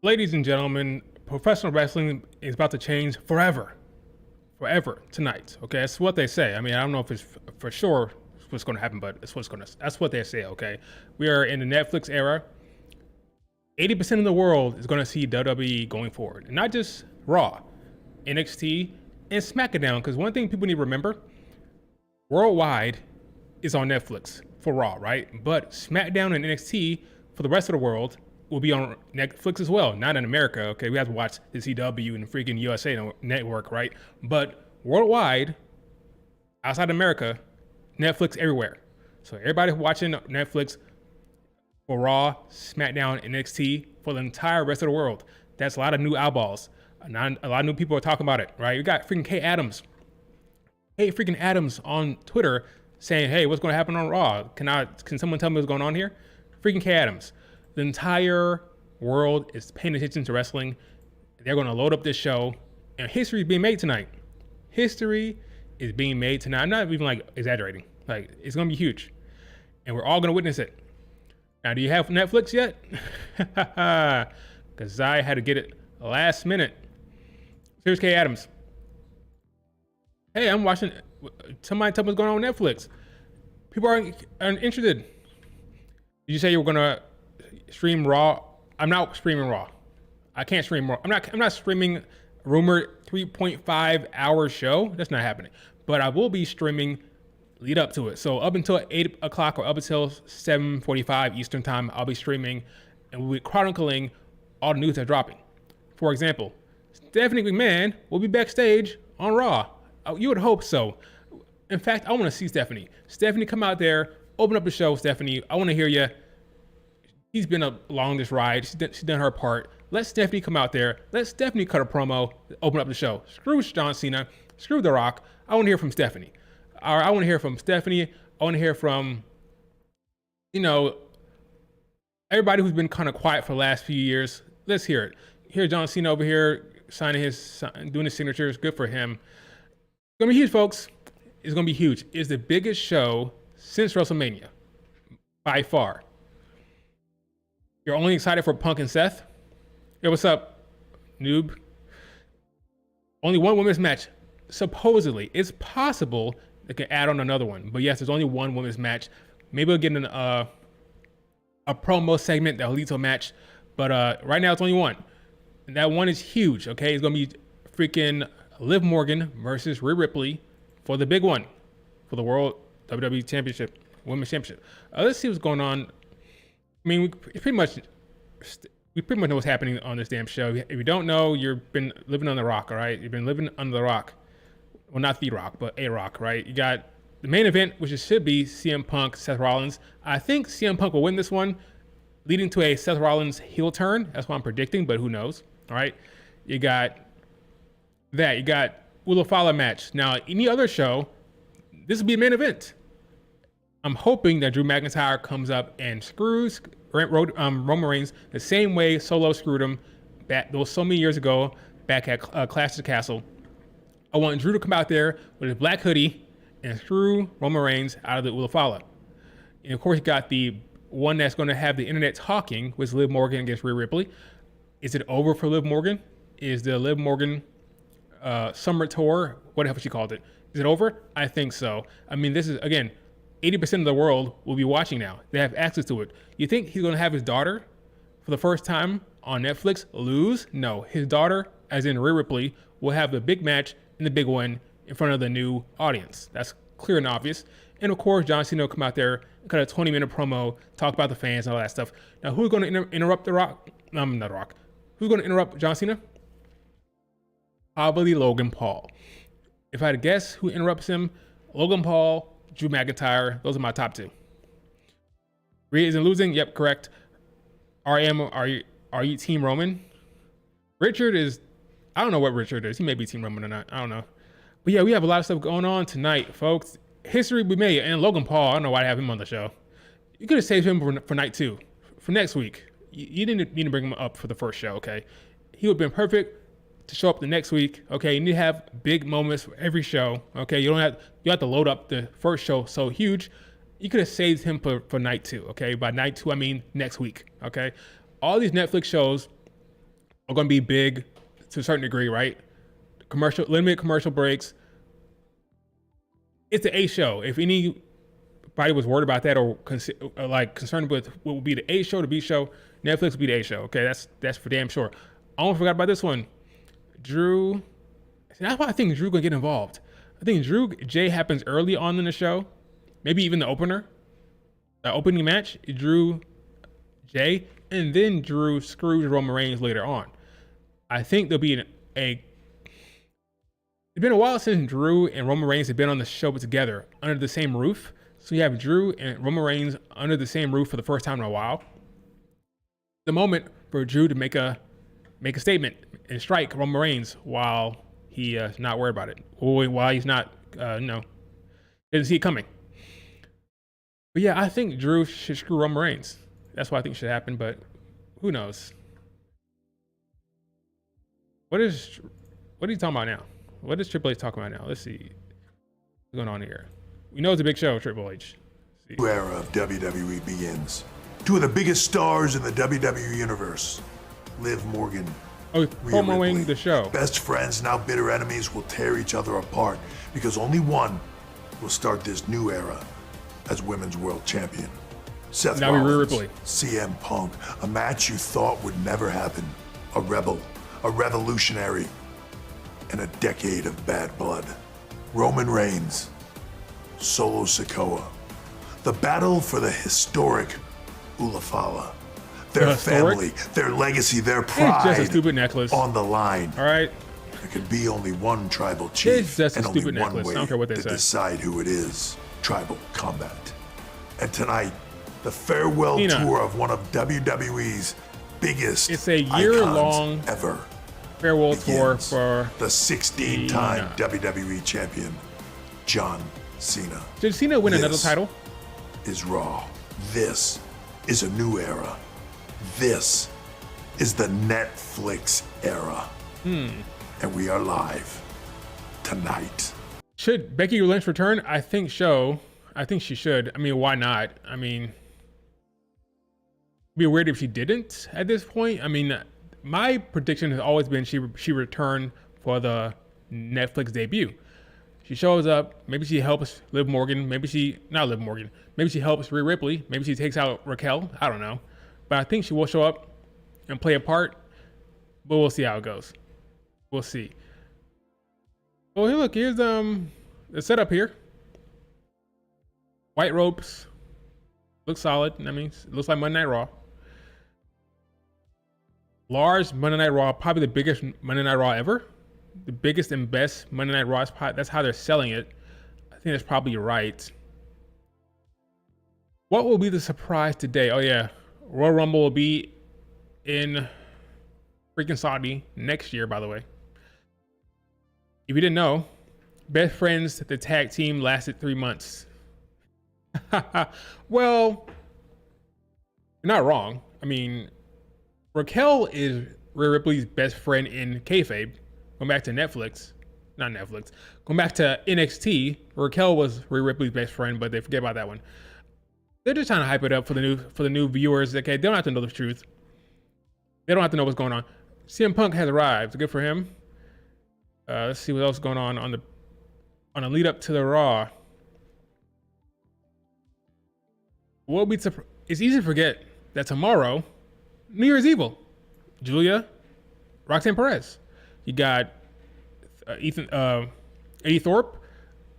Ladies and gentlemen, professional wrestling is about to change forever. Forever tonight. Okay, that's what they say. I mean, I don't know if it's for sure what's going to happen, but that's what they say. Okay, we are in the Netflix era. 80% of the world is going to see WWE going forward, and not just Raw, NXT, and Smackdown. Because one thing people need to remember: worldwide is on Netflix for Raw, right? But Smackdown and NXT for the rest of the world will be on Netflix as well. Not in America, okay? We have to watch the CW and freaking USA network, right? But worldwide, outside America, Netflix everywhere. So everybody watching Netflix for Raw, Smackdown, and NXT for the entire rest of the world. That's a lot of new eyeballs. A lot of new people are talking about it, right? You got freaking Kay Adams. Hey, freaking Adams on Twitter saying, hey, what's going to happen on Raw? Can someone tell me what's going on here? Freaking Kay Adams. The entire world is paying attention to wrestling. They're going to load up this show, and history is being made tonight. History is being made tonight. I'm not even like exaggerating. Like, it's going to be huge, and we're all going to witness it. Now, do you have Netflix yet? Because I had to get it last minute. Here's Kay Adams. Hey, I'm watching. Somebody tell me what's going on with Netflix. People aren't interested. Did you say you were going to stream Raw? I'm not streaming Raw. I can't stream Raw. I'm not streaming rumored 3.5 hour show. That's not happening. But I will be streaming lead up to it. So up until 8 o'clock or up until 7:45 Eastern time, I'll be streaming and we'll be chronicling all the news that's dropping. For example, Stephanie McMahon will be backstage on Raw. You would hope so. In fact, I want to see Stephanie. Stephanie, come out there, open up the show, Stephanie. I want to hear you. She's been along this ride. She's done her part. Let Stephanie come out there. Let Stephanie cut a promo, open up the show. Screw John Cena. Screw The Rock. I want to hear from Stephanie. I want to hear from Stephanie. I want to hear from, everybody who's been kind of quiet for the last few years. Let's hear it. Hear John Cena over here doing his signatures. Good for him. It's going to be huge, folks. It's going to be huge. It's the biggest show since WrestleMania, by far. You're only excited for Punk and Seth? Hey, what's up, noob? Only one women's match. Supposedly, it's possible they can add on another one. But yes, there's only one women's match. Maybe we'll get a promo segment that'll lead to a match. But right now, it's only one. And that one is huge, okay? It's going to be freaking Liv Morgan versus Rhea Ripley for the big one, for the World WWE Championship, Women's Championship. Let's see what's going on. I mean, we pretty much know what's happening on this damn show. If you don't know, you've been living on the rock, all right? You've been living under the rock. Well, not the rock, but a rock, right? You got the main event, which should be CM Punk, Seth Rollins. I think CM Punk will win this one, leading to a Seth Rollins heel turn. That's what I'm predicting, but who knows, all right? You got that. You got Will Fowler match. Now, any other show, this will be a main event. I'm hoping that Drew McIntyre comes up and screws Roman Reigns the same way Solo screwed him back those so many years ago back at Clash of the Castle. I want Drew to come out there with his black hoodie and screw Roman Reigns out of the Will Fowler. And of course, you got the one that's going to have the internet talking with Liv Morgan against Rhea Ripley. Is it over for Liv Morgan? Is the Liv Morgan Summer Tour, whatever she called it, is it over? I think so. I mean, this is, again, 80% of the world will be watching now. They have access to it. You think he's going to have his daughter for the first time on Netflix lose? No. His daughter, as in Rhea Ripley, will have the big match and the big one in front of the new audience. That's clear and obvious. And of course, John Cena will come out there and cut a 20-minute promo, talk about the fans and all that stuff. Now, who's going to interrupt The Rock? Not The Rock. Who's going to interrupt John Cena? Probably Logan Paul. If I had to guess who interrupts him, Logan Paul, Drew McIntyre, those are my top two. Rhea isn't losing? Yep, correct. Are you Team Roman? Richard is, I don't know what Richard is. He may be Team Roman or not. I don't know. But yeah, we have a lot of stuff going on tonight, folks. History we made. And Logan Paul, I don't know why I have him on the show. You could have saved him for night two, for next week. You didn't need to bring him up for the first show, okay? He would have been perfect to show up the next week, okay? You need to have big moments for every show, okay? You have to load up the first show so huge. You could have saved him for night two, okay? By night two, I mean next week, okay? All these Netflix shows are going to be big to a certain degree, right? Limited commercial breaks. It's the A show. If anybody was worried about that or concerned with what would be the A show, the B show, Netflix would be the A show. Okay, that's for damn sure. I almost forgot about this one. Drew. That's why I think Drew gonna get involved. I think Jay happens early on in the show, maybe even the opening match. Drew, Jay, and then Drew screws Roman Reigns later on. I think there'll be it's been a while since Drew and Roman Reigns have been on the show together under the same roof. So you have Drew and Roman Reigns under the same roof for the first time in a while. The moment for Drew to make a statement and strike Roman Reigns while he's not worried about it, or while he's not, didn't see it coming. But yeah, I think Drew should screw Roman Reigns. That's what I think should happen, but who knows? What are you talking about now? What is Triple H talking about now? Let's see what's going on here. We know it's a big show, Triple H. New era of WWE begins. Two of the biggest stars in the WWE universe, Liv Morgan, promoting the show. Best friends, now bitter enemies, will tear each other apart because only one will start this new era as Women's World Champion. Seth Rollins, CM Punk, a match you thought would never happen. A rebel, a revolutionary, and a decade of bad blood. Roman Reigns, Solo Sikoa. The battle for the historic Ulafala. Their family, their legacy, their pride. It's just a stupid necklace on the line. All right. There could be only one tribal chief. It's just a and only stupid one necklace. way I don't care what they to say. decide who it is. Tribal combat. And tonight, the farewell tour of one of WWE's biggest year-long ever. Farewell tour for the 16-time WWE champion, John Cena. Did Cena win another title? Is Raw. This is a new era. This is the Netflix era. And we are live tonight. Should Becky Lynch return? I think so. I think she should. I mean, why not? I mean, it'd be weird if she didn't at this point. I mean, my prediction has always been she returned for the Netflix debut. She shows up. Maybe she helps Liv Morgan. Maybe she helps Rhea Ripley. Maybe she takes out Raquel. I don't know. But I think she will show up and play a part. But we'll see how it goes. We'll see. Oh, hey, look, here's the setup here. White ropes. Looks solid. I mean, it looks like Monday Night Raw. Large Monday Night Raw, probably the biggest Monday Night Raw ever. The biggest and best Monday Night Raw. That's how they're selling it. I think that's probably right. What will be the surprise today? Oh yeah, Royal Rumble will be in freaking Saudi next year, by the way. If you didn't know, Best Friends, the tag team, lasted 3 months. Well, you're not wrong. I mean, Raquel is Rhea Ripley's best friend in kayfabe. Going back to going back to NXT, Raquel was Rhea Ripley's best friend, but they forget about that one. They're just trying to hype it up for the new viewers. Okay, they don't have to know the truth. They don't have to know what's going on. CM Punk has arrived. Good for him. Let's see what else is going on the lead up to the Raw. It's easy to forget that tomorrow, New Year's Eve, Julia, Roxanne Perez. You got Eddie Thorpe,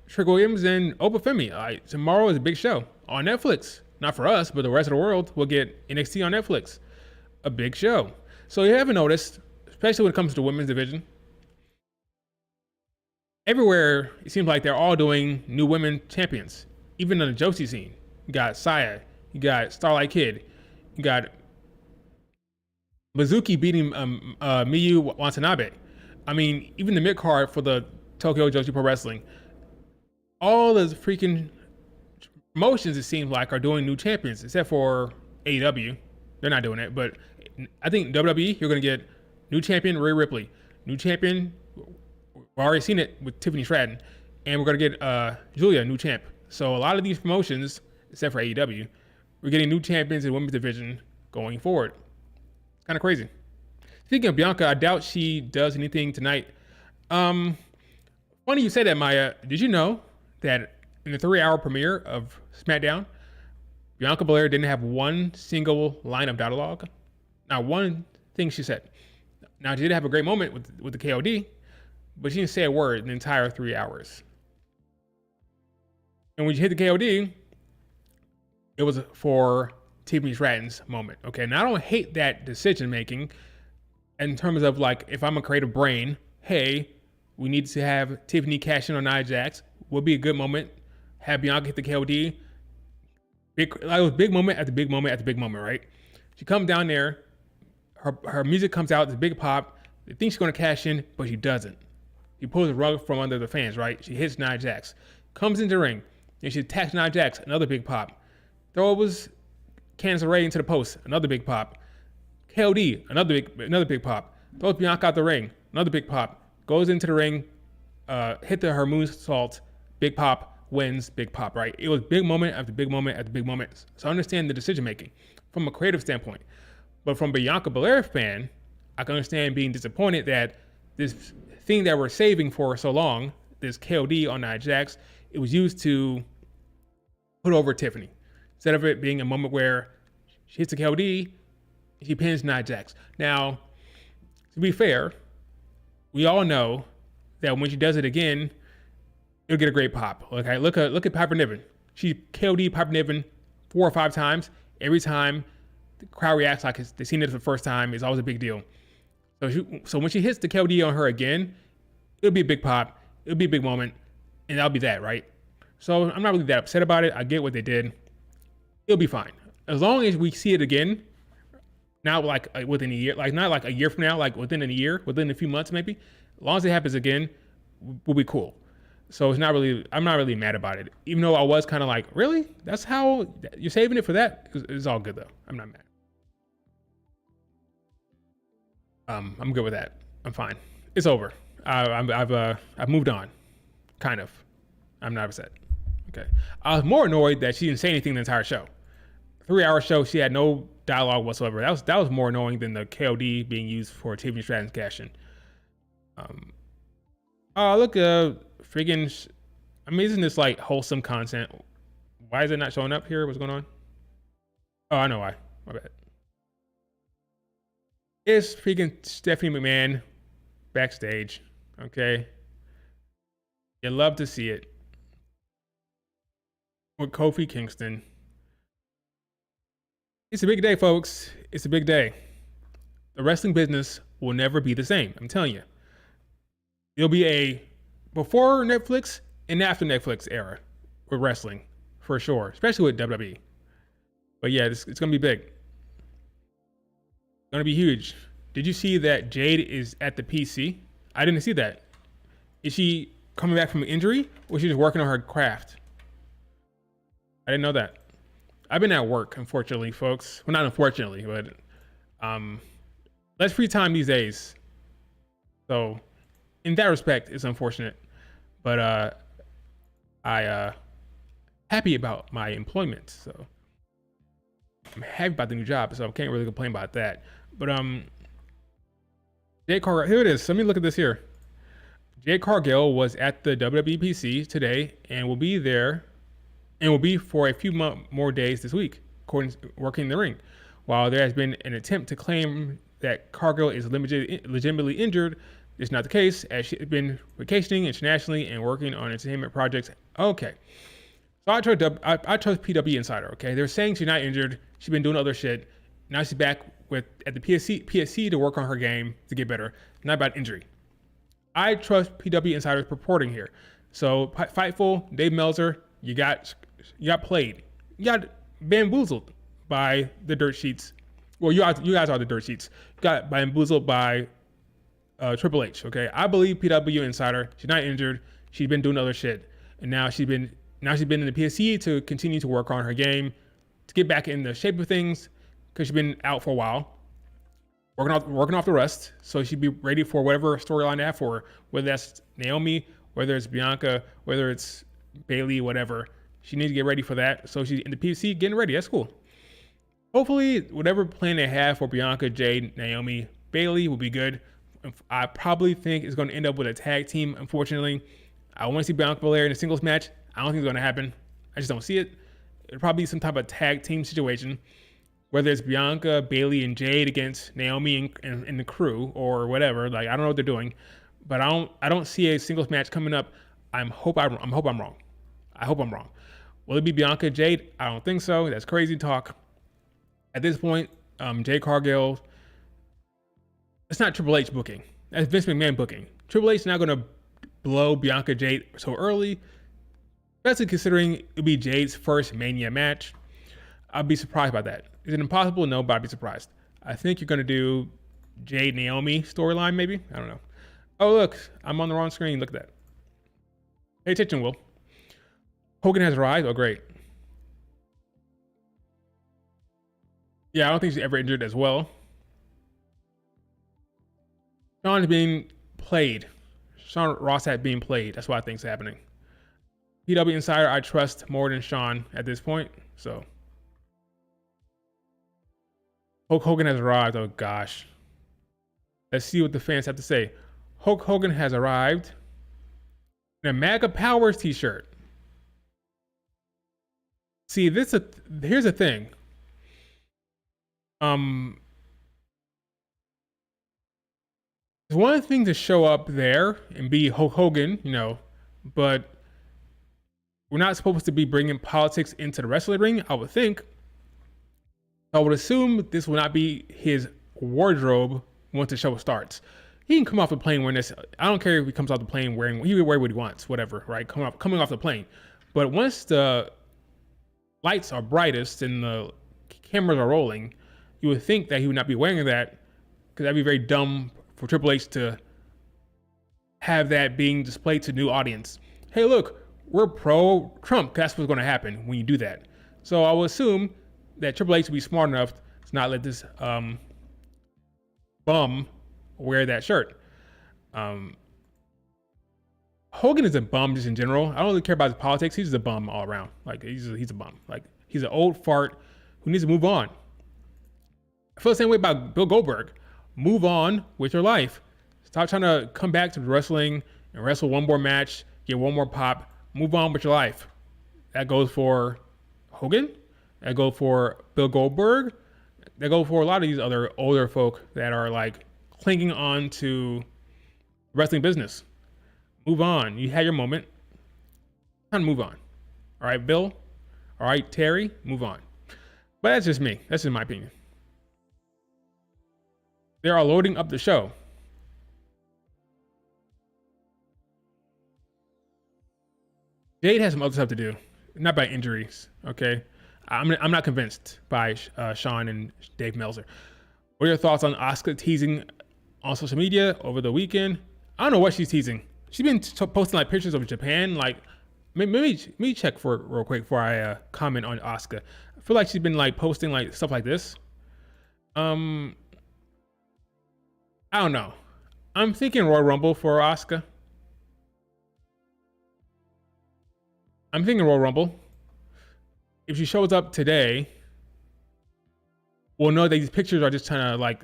Trick Williams, and Oprah Femi. Tomorrow is a big show on Netflix. Not for us, but the rest of the world will get NXT on Netflix. A big show. So you haven't noticed, especially when it comes to women's division, everywhere it seems like they're all doing new women champions. Even in the Josie scene, you got Saya, you got Starlight Kid, you got Mizuki beating Miyu Watanabe. I mean, even the mid card for the Tokyo Joshi Pro Wrestling, all the freaking promotions it seems like are doing new champions, except for AEW. They're not doing it, but I think WWE, you're going to get new champion Rhea Ripley, new champion. We've already seen it with Tiffany Stratton, and we're going to get Julia, new champ. So a lot of these promotions, except for AEW, we're getting new champions in the women's division going forward. It's kind of crazy. Speaking of Bianca, I doubt she does anything tonight. Funny you say that, Maya. Did you know that in the 3-hour premiere of Smackdown, Bianca Belair didn't have one single line of dialogue? Not one thing she said. Now, she did have a great moment with the KOD, but she didn't say a word in the entire 3 hours. And when you hit the KOD, it was for Tiffany Stratton's moment. Okay, now I don't hate that decision making in terms of like, if I'm a creative brain, hey, we need to have Tiffany cash in on Nia Jax. Would be a good moment. Have Bianca hit the KOD. It was big moment after big moment after big moment, right? She comes down there, her music comes out, it's a big pop. They think she's gonna cash in, but she doesn't. She pulls the rug from under the fans, right? She hits Nia Jax, comes into the ring, and she attacks Nia Jax, another big pop. Throws Candice LeRae into the post, another big pop. KOD, another big pop. Throws Bianca out the ring, another big pop. Goes into the ring, hit her moonsault, big pop, wins, big pop, right? It was big moment after big moment after big moment. So I understand the decision making from a creative standpoint. But from a Bianca Belair fan, I can understand being disappointed that this thing that we're saving for so long, this KOD on Nia Jax, it was used to put over Tiffany. Instead of it being a moment where she hits the KOD, she pins Nia Jax. Now, to be fair, we all know that when she does it again, it'll get a great pop. Okay, look at Piper Niven. She KOD Piper Niven 4 or 5 times. Every time the crowd reacts like they've seen it for the first time. It's always a big deal. So when she hits the KOD on her again, it'll be a big pop. It'll be a big moment, and that'll be that, right? So I'm not really that upset about it. I get what they did. It'll be fine as long as we see it again. Not like within a year, like not like a year from now, like within a year, within a few months maybe. As long as it happens again, we'll be cool. So I'm not really mad about it. Even though I was kind of like, really? That's how you're saving it for that? It's all good though. I'm not mad. I'm good with that. I'm fine. It's over. I've moved on. Kind of. I'm not upset. Okay. I was more annoyed that she didn't say anything the entire show. 3-hour show, she had no dialogue whatsoever. That was more annoying than the KOD being used for Tiffany Stratton's cash in. Oh, look, friggin', I mean, isn't this like wholesome content? Why is it not showing up here? What's going on? Oh, I know why. My bad. It's freaking Stephanie McMahon backstage. Okay. You love to see it. With Kofi Kingston. It's a big day, folks. It's a big day. The wrestling business will never be the same. I'm telling you. It'll be a before Netflix and after Netflix era with wrestling, for sure, especially with WWE. But yeah, it's going to be big. It's going to be huge. Did you see that Jade is at the PC? I didn't see that. Is she coming back from an injury or is she just working on her craft? I didn't know that. I've been at work, unfortunately, folks. Well, not unfortunately, but less free time these days. So in that respect, it's unfortunate. But I happy about my employment. So I'm happy about the new job, so I can't really complain about that. But Jade Cargill, here it is. Let me look at this here. Jade Cargill was at the WWE PC today and will be there and will be for a few more days this week, working in the ring. While there has been an attempt to claim that Cargill is legitimately injured, it's not the case, as she's been vacationing internationally and working on entertainment projects. Okay. So I trust PW Insider, okay? They're saying she's not injured. She's been doing other shit. Now she's back at the PSC to work on her game to get better. Not about injury. I trust PW Insider's purporting here. So Fightful, Dave Meltzer, you got played. You got bamboozled by the dirt sheets. Well, you guys are the dirt sheets. You got bamboozled by Triple H, okay? I believe PW Insider. She's not injured. She's been doing other shit. And now she's been in the PSC to continue to work on her game, to get back in the shape of things, because she's been out for a while, working off the rust. So she'd be ready for whatever storyline they have for her, whether that's Naomi, whether it's Bianca, whether it's Bayley, whatever. She needs to get ready for that. So she's in the PSC getting ready. That's cool. Hopefully, whatever plan they have for Bianca, Jade, Naomi, Bayley will be good. I probably think it's going to end up with a tag team. Unfortunately, I want to see Bianca Belair in a singles match. I don't think it's going to happen. I just don't see it. It'll probably be some type of tag team situation, whether it's Bianca, Bayley, and Jade against Naomi and the crew or whatever. Like, I don't know what they're doing, but I don't see a singles match coming up. I hope I'm wrong. I hope I'm wrong. Will it be Bianca Jade? I don't think so. That's crazy talk. At this point, Jade Cargill, it's not Triple H booking. That's Vince McMahon booking. Triple H is not going to blow Bianca Jade so early, especially considering it'll be Jade's first Mania match. I'd be surprised by that. Is it impossible? No, but I'd be surprised. I think you're going to do Jade Naomi storyline, maybe. I don't know. Oh, look, I'm on the wrong screen. Look at that. Pay attention, Will. Hogan has arrived. Oh, great. Yeah, I don't think she's ever injured as well. Sean is being played. Sean Ross Sapp being played. That's what I think is happening. PW Insider, I trust more than Sean at this point. So, Hulk Hogan has arrived. Oh, gosh. Let's see what the fans have to say. Hulk Hogan has arrived in a MAGA Powers t-shirt. See, here's the thing. It's one thing to show up there and be Hulk Hogan, but we're not supposed to be bringing politics into the wrestling ring, I would think. I would assume this will not be his wardrobe once the show starts. He can come off the plane wearing this. I don't care if he comes off the plane wearing, he can wear what he wants, whatever, right? Coming off the plane. But once the lights are brightest and the cameras are rolling, you would think that he would not be wearing that, because that'd be very dumb for Triple H to have that being displayed to new audience. Hey, look, we're pro-Trump. That's what's going to happen when you do that. So I will assume that Triple H will be smart enough to not let this bum wear that shirt. Hogan is a bum just in general. I don't really care about his politics. He's just a bum all around. Like, he's a bum. Like, he's an old fart who needs to move on. I feel the same way about Bill Goldberg. Move on with your life. Stop trying to come back to wrestling and wrestle one more match, get one more pop. Move on with your life. That goes for Hogan. That goes for Bill Goldberg. That goes for a lot of these other older folk that are like clinging on to wrestling business. Move on. You had your moment. Time to move on. All right, Bill. All right, Terry. Move on. But that's just me. That's just my opinion. They are loading up the show. Jade has some other stuff to do, not by injuries. Okay, I'm not convinced by Sean and Dave Meltzer. What are your thoughts on Asuka teasing on social media over the weekend? I don't know what she's teasing. She's been posting like pictures of Japan. Like, let me check for it real quick before I comment on Asuka. I feel like she's been like posting like stuff like this. I don't know. I'm thinking Royal Rumble for Asuka. I'm thinking Royal Rumble. If she shows up today, we'll know that these pictures are just trying to like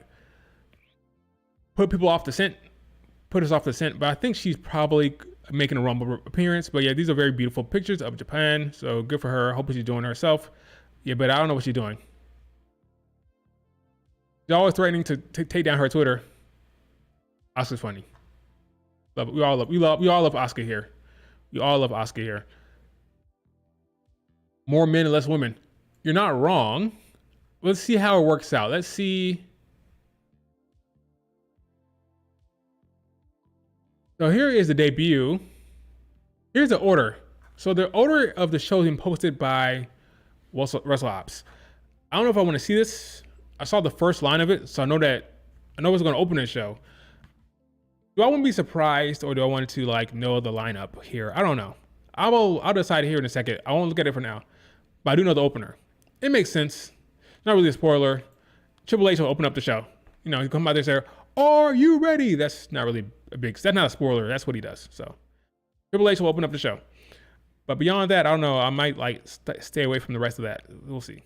put people off the scent, put us off the scent. But I think she's probably making a Rumble appearance. But yeah, these are very beautiful pictures of Japan. So good for her. I hope she's doing it herself. Yeah, but I don't know what she's doing. She's always threatening to take down her Twitter. Asuka's funny. Love it. We all love Asuka here. We all love Asuka here. More men and less women. You're not wrong. Let's see how it works out. Let's see. So here is the debut. Here's the order. So the order of the show has been posted by WrestleOps. I don't know if I want to see this. I saw the first line of it, so I know what's going to open the show. Do I want to be surprised, or do I want to like know the lineup here? I don't know. I'll decide here in a second. I won't look at it for now, but I do know the opener. It makes sense. Not really a spoiler. Triple H will open up the show. You know, he come out there and say, "Are you ready?" That's not really that's not a spoiler. That's what he does. So Triple H will open up the show. But beyond that, I don't know. I might like stay away from the rest of that. We'll see.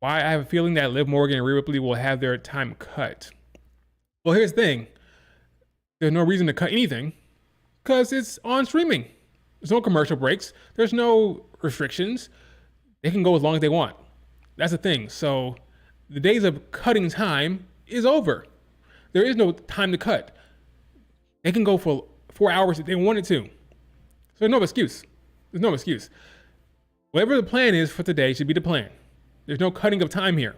why I have a feeling that Liv Morgan and Rhea Ripley will have their time cut. Well, here's the thing. There's no reason to cut anything because it's on streaming. There's no commercial breaks. There's no restrictions. They can go as long as they want. That's the thing. So the days of cutting time is over. There is no time to cut. They can go for 4 hours if they wanted to. So there's no excuse. There's no excuse. Whatever the plan is for today should be the plan. There's no cutting of time here.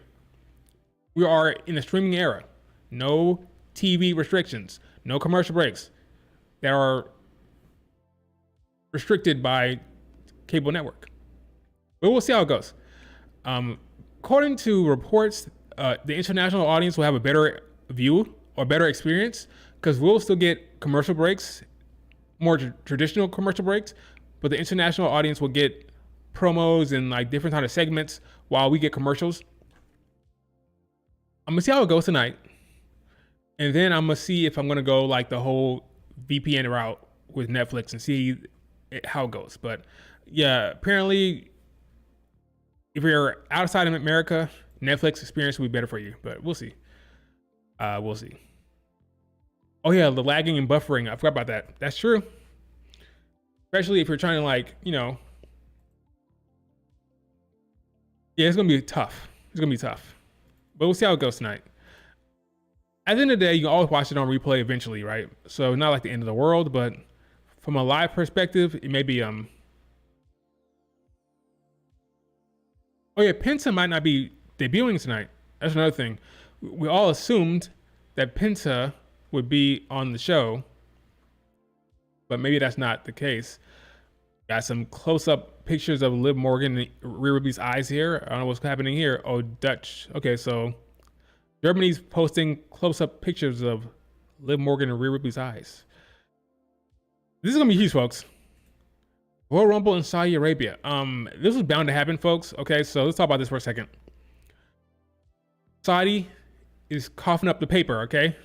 We are in a streaming era. No TV restrictions. No commercial breaks that are restricted by cable network. But we'll see how it goes. According to reports, the international audience will have a better view or better experience because we'll still get commercial breaks, more traditional commercial breaks, but the international audience will get promos and like different kind of segments while we get commercials. I'm gonna see how it goes tonight. And then I'm gonna see if I'm gonna go like the whole VPN route with Netflix and see how it goes. But yeah, apparently if you're outside of America, Netflix experience will be better for you, but we'll see. We'll see. Oh yeah, the lagging and buffering. I forgot about that. That's true. Especially if you're trying to like, yeah, it's gonna be tough. It's gonna be tough. But we'll see how it goes tonight. At the end of the day, you can always watch it on replay eventually, right? So not like the end of the world, but from a live perspective, it may be oh yeah, Penta might not be debuting tonight. That's another thing. We all assumed that Penta would be on the show, but maybe that's not the case. Got some close-up pictures of Liv Morgan and Rhea Ripley's eyes here. I don't know what's happening here. Oh, Dutch. Okay, so Germany's posting close-up pictures of Liv Morgan and Rhea Ripley's eyes. This is gonna be huge, folks. Royal Rumble in Saudi Arabia. This was bound to happen, folks. Okay, so let's talk about this for a second. Saudi is coughing up the paper, okay?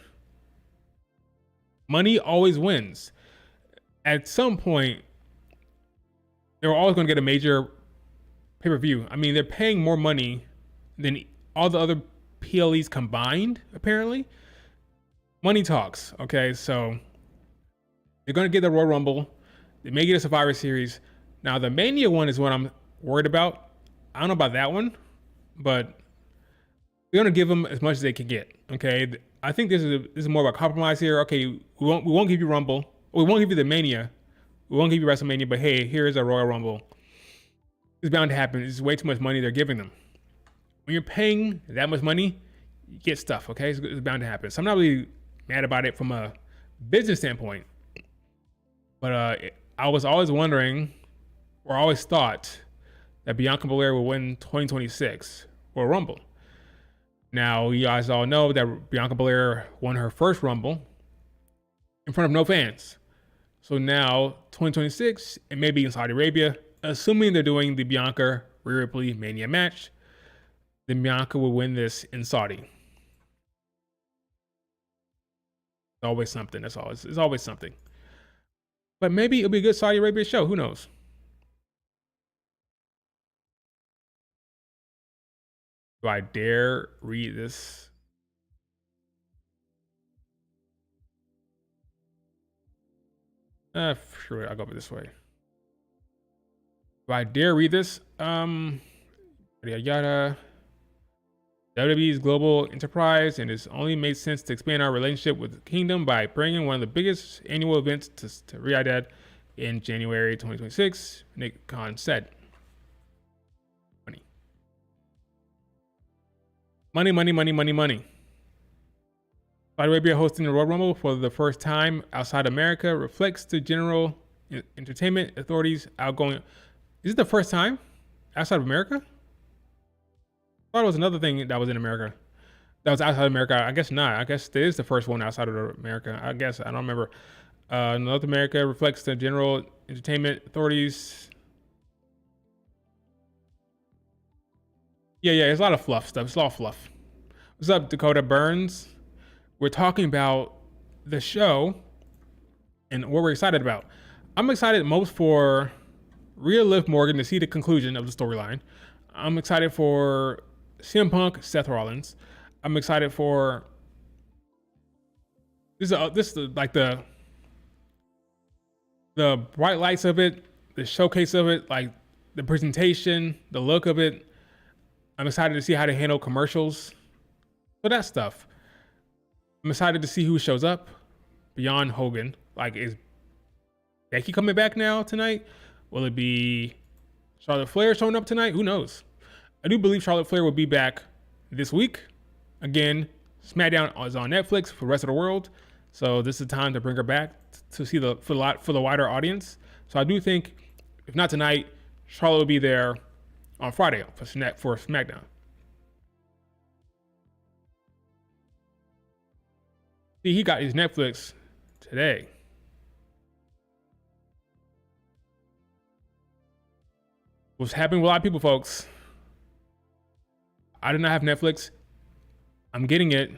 Money always wins. At some point, they're always going to get a major pay-per-view. I mean, they're paying more money than all the other PLEs combined, apparently. Money talks, okay? So they're going to get the Royal Rumble. They may get a Survivor Series. Now, the Mania one is what I'm worried about. I don't know about that one, but they're going to give them as much as they can get, okay? I think this is more of a compromise here. Okay, we won't give you Rumble. We won't give you the Mania. We won't give you WrestleMania, but hey, here's a Royal Rumble. It's bound to happen. It's way too much money they're giving them. When you're paying that much money, you get stuff, okay? It's bound to happen. So I'm not really mad about it from a business standpoint. But I was always wondering, or always thought, that Bianca Belair will win 2026 Royal Rumble. Now, you guys all know that Bianca Belair won her first Rumble in front of no fans. So now, 2026, it may be in Saudi Arabia, assuming they're doing the Bianca Rhea Ripley Mania match, then Bianca will win this in Saudi. It's always something, that's all. It's always something. But maybe it'll be a good Saudi Arabia show, who knows? Do I dare read this? Sure, I'll go this way. Do I dare read this? Yada yada. WWE's global enterprise, and it's only made sense to expand our relationship with the Kingdom by bringing one of the biggest annual events to Riyadh in January 2026, Nick Khan said. Money, money, money, money, money. Saudi Arabia hosting the Royal Rumble for the first time outside America reflects the General Entertainment Authority's outgoing. Is it the first time outside of America? I thought it was another thing that was in America. That was outside of America. I guess not. I guess this is the first one outside of America. I guess. I don't remember. North America reflects the General Entertainment Authority's. Yeah, it's a lot of fluff stuff. It's all fluff. What's up, Dakota Burns? We're talking about the show and what we're excited about. I'm excited most for Liv Morgan to see the conclusion of the storyline. I'm excited for CM Punk, Seth Rollins. I'm excited for this is like the bright lights of it, the showcase of it, like the presentation, the look of it. I'm excited to see how they handle commercials. So that stuff. I'm excited to see who shows up beyond Hogan. Like, is Becky coming back now tonight? Will it be Charlotte Flair showing up tonight? Who knows? I do believe Charlotte Flair will be back this week. Again, Smackdown is on Netflix for the rest of the world. So this is the time to bring her back to see for the wider audience. So I do think, if not tonight, Charlotte will be there on Friday for Smackdown. See, he got his Netflix today. What's happening with a lot of people, folks? I do not have Netflix. I'm getting it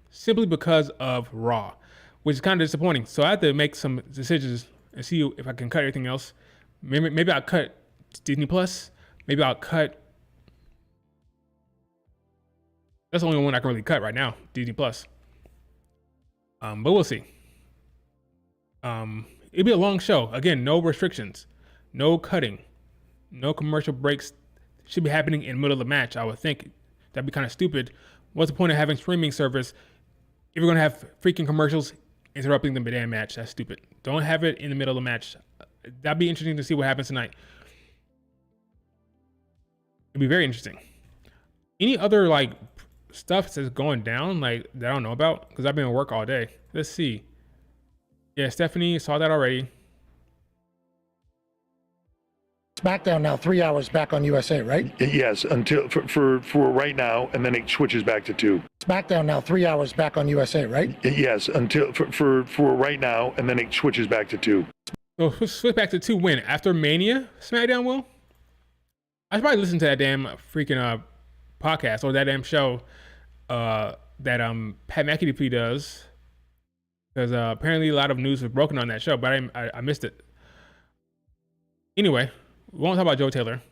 simply because of Raw, which is kind of disappointing. So I have to make some decisions and see if I can cut everything else. Maybe I'll cut Disney Plus. Maybe I'll cut. That's the only one I can really cut right now, Disney Plus. But we'll see. It'll be a long show. Again, no restrictions, no cutting, no commercial breaks. Should be happening in the middle of the match. I would think that'd be kind of stupid. What's the point of having streaming service if you're gonna have freaking commercials interrupting the damn match? That's stupid. Don't have it in the middle of the match. That'd be interesting to see what happens tonight. It'd be very interesting. Any other like stuff that's going down like that I don't know about because I've been at work all day. Let's see. Yeah, Stephanie saw that already. Smackdown now 3 hours back on USA, right? Yes, until for right now, and then it switches back to 2. Smackdown now 3 hours back on USA, right? Yes, until for right now, and then it switches back to 2. So switch back to 2 when? After Mania, SmackDown will? I should probably listen to that damn freaking podcast or that damn show that Pat McAfee does, because apparently a lot of news was broken on that show, but I missed it. Anyway, we won't talk about Joy Taylor.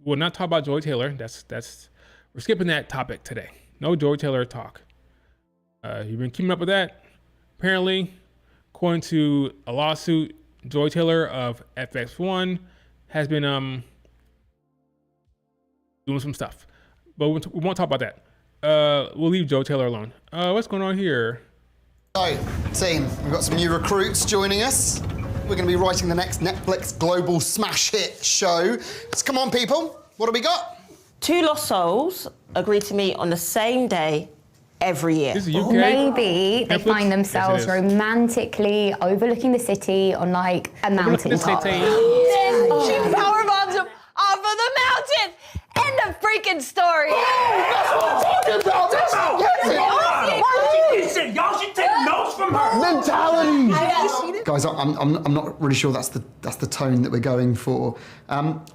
We'll not talk about Joy Taylor. We're skipping that topic today. No Joy Taylor talk. You've been keeping up with that. Apparently, according to a lawsuit, Joy Taylor of FX1 has been doing some stuff, but we won't talk about that. We'll leave Joe Taylor alone. What's going on here? So, team, we've got some new recruits joining us. We're going to be writing the next Netflix global smash hit show. So come on, people. What do we got? 2 lost souls agree to meet on the same day every year. This is UK? Maybe they Netflix? find themselves Yes, it is. romantically overlooking the city on like a mountain top. City. She powerbombs him off of the mountain. End of freaking story. Y'all should take notes from her. Mentality! Guys, I'm not really sure that's the tone that we're going for.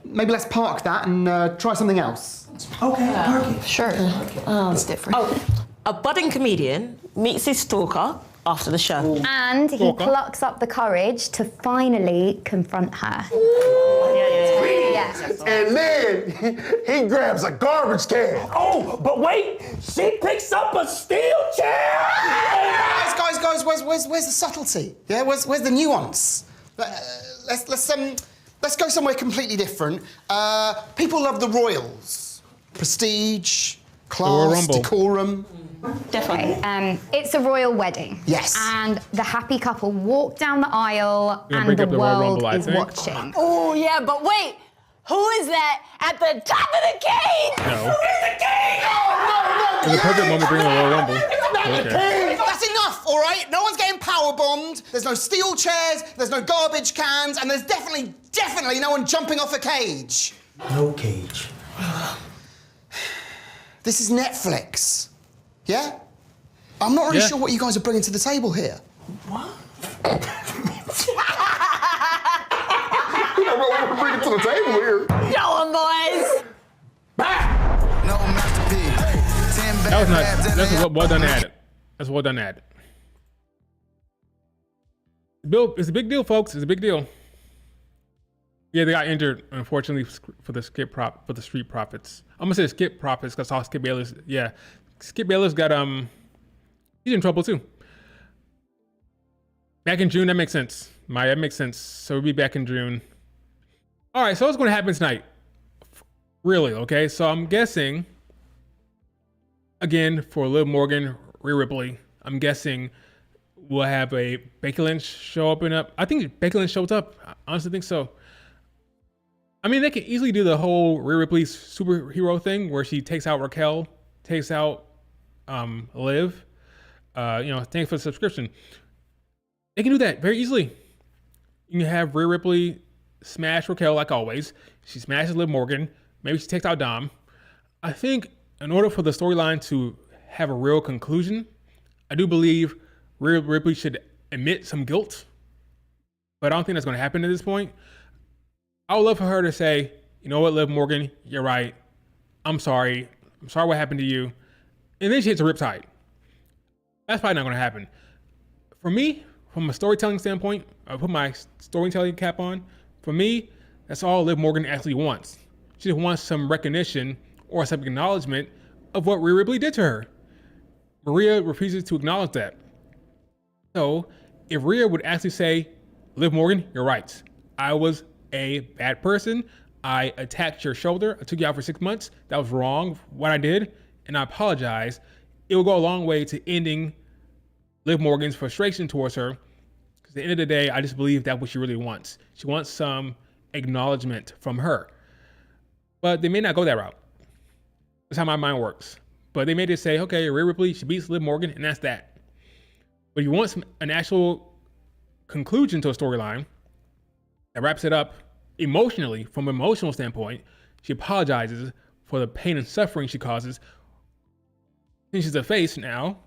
Maybe let's park that and try something else. Okay, park it. Sure. It's different. A budding comedian meets his stalker after the show. And he Stalker. plucks up the courage to finally confront her. Yes. And then he grabs a garbage can. Oh, but wait, she picks up a steel chair. Guys, where's the subtlety? Yeah, where's the nuance? Let's go somewhere completely different. People love the royals, prestige, Royal class, Rumble. decorum. Definitely. It's a royal wedding. Yes. And the happy couple walk down the aisle We're gonna and break the up the Royal world Rumble, I is think. watching. Oh, yeah, but wait. Who is that at the top of the cage? No. It's a perfect moment to bring in the Royal Rumble. Okay. That's enough, all right? No one's getting power bombed. There's no steel chairs. There's no garbage cans, and there's definitely no one jumping off a cage. No cage. This is Netflix. Yeah? I'm not really Yeah. sure what you guys are bringing to the table here. What we're bringing to the table here? Show 'em, boys. That was nice. That's a well done ad. That's a well done ad. Bill, it's a big deal, folks. It's a big deal. Yeah, they got injured, unfortunately, for the Street Profits. I'm gonna say Skip Profits because I saw Skip Bayless. Yeah, Skip Bayless got he's in trouble too. Back in June, that makes sense. That makes sense. So we'll be back in June. All right, so what's gonna happen tonight? Really? Okay, so I'm guessing again for Liv Morgan, Rhea Ripley. I'm guessing we'll have a Becky Lynch show up I think Becky Lynch shows up. I honestly think so. I mean, they can easily do the whole Rhea Ripley superhero thing where she takes out Raquel, takes out Liv. Thanks for the subscription. They can do that very easily. You can have Rhea Ripley smash Raquel like always. She smashes Liv Morgan. Maybe she takes out Dom. I think in order for the storyline to have a real conclusion, I do believe Rhea Ripley should admit some guilt. But I don't think that's going to happen at this point. I would love for her to say, you know what, Liv Morgan, you're right. I'm sorry. I'm sorry what happened to you. And then she hits a riptide. That's probably not going to happen. For me, from a storytelling standpoint, I put my storytelling cap on. For me, that's all Liv Morgan actually wants. She just wants some recognition or some acknowledgement of what Rhea Ripley did to her. Maria refuses to acknowledge that. So if Rhea would actually say, Liv Morgan, you're right. I was a bad person. I attacked your shoulder. I took you out for 6 months. That was wrong, what I did, and I apologize. It will go a long way to ending Liv Morgan's frustration towards her. Because at the end of the day, I just believe that's what she really wants. She wants some acknowledgement from her. But they may not go that route. That's how my mind works. But they may just say, okay, Rhea Ripley, she beats Liv Morgan, and that's that. But if you want an actual conclusion to a storyline that wraps it up emotionally, from an emotional standpoint, she apologizes for the pain and suffering she causes. Since she's a face now,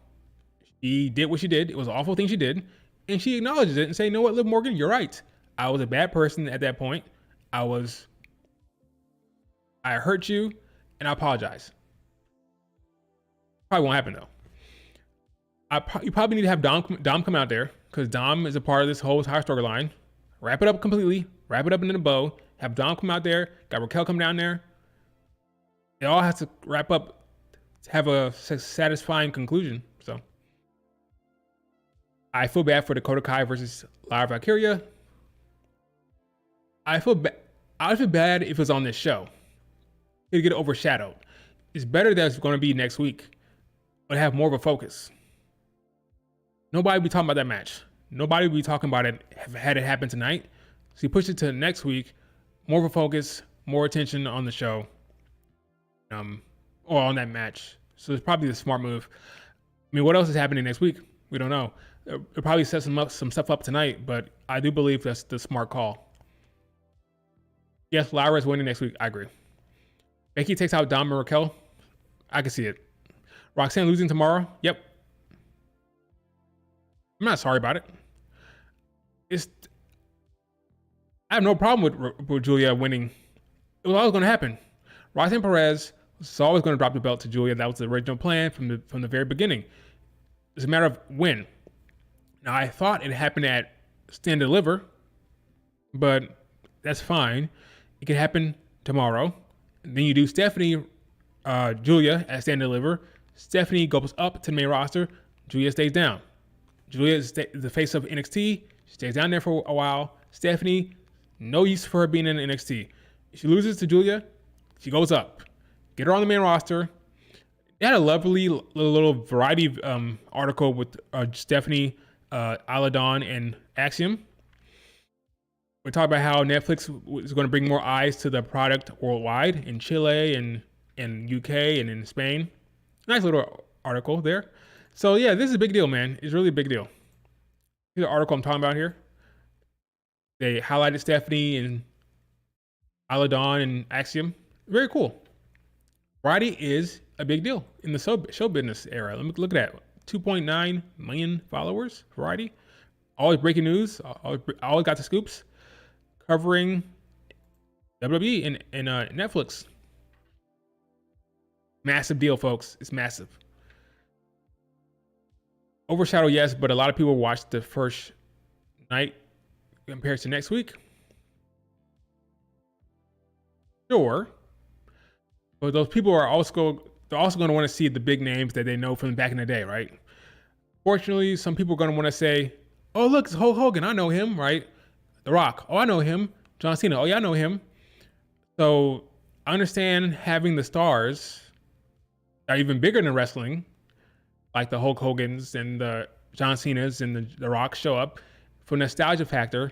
she did what she did. It was an awful thing she did. And she acknowledges it and say, you know what, Liv Morgan, you're right. I was a bad person at that point. I hurt you, and I apologize. Probably won't happen though. You probably need to have Dom come out there because Dom is a part of this whole entire storyline. Wrap it up completely. Wrap it up in a bow. Have Dom come out there. Got Raquel come down there. It all has to wrap up to have a satisfying conclusion. So I feel bad for Dakota Kai versus Lyra Valkyria. I feel bad if it was on this show. It'd get overshadowed. It's better that it's going to be next week, but have more of a focus. Nobody will be talking about that match. Nobody will be talking about it had it happen tonight. So you push it to next week, more of a focus, more attention on the show, or on that match. So it's probably the smart move. I mean, what else is happening next week? We don't know. It'll probably set some stuff up tonight, but I do believe that's the smart call. Yes, Lyra is winning next week. I agree. Becky takes out Dom and Raquel. I can see it. Roxanne losing tomorrow. Yep. I'm not sorry about it. I have no problem with Julia winning. It was always going to happen. Roxanne Perez was always going to drop the belt to Julia. That was the original plan from the very beginning. It's a matter of when. Now, I thought it happened at Stand and Deliver, but that's fine. It can happen tomorrow. And then you do Stephanie, Julia at Stand and Deliver. Stephanie goes up to the main roster. Julia stays down. Julia is the face of NXT. She stays down there for a while. Stephanie, no use for her being in NXT. If she loses to Julia, she goes up. Get her on the main roster. They had a lovely little variety article with Stephanie, Aladon, and Axiom. We talked about how Netflix is going to bring more eyes to the product worldwide in Chile and in UK and in Spain. Nice little article there. So yeah, this is a big deal, man. It's really a big deal. Here's the article I'm talking about here. They highlighted Stephanie and Aladon and Axiom. Very cool. Variety is a big deal in the show business era. Let me look at that. 2.9 million followers, Variety. Always breaking news. Always got the scoops. Covering WWE and Netflix. Massive deal, folks. It's massive. Overshadow, yes, but a lot of people watched the first night compared to next week. Sure. But those people are they're also going to want to see the big names that they know from back in the day, right? Fortunately, some people are going to want to say, oh, look, it's Hulk Hogan. I know him, right? The Rock. Oh, I know him. John Cena. Oh, yeah, I know him. So I understand having the stars that are even bigger than wrestling, like the Hulk Hogans and the John Cenas and the Rock show up for nostalgia factor.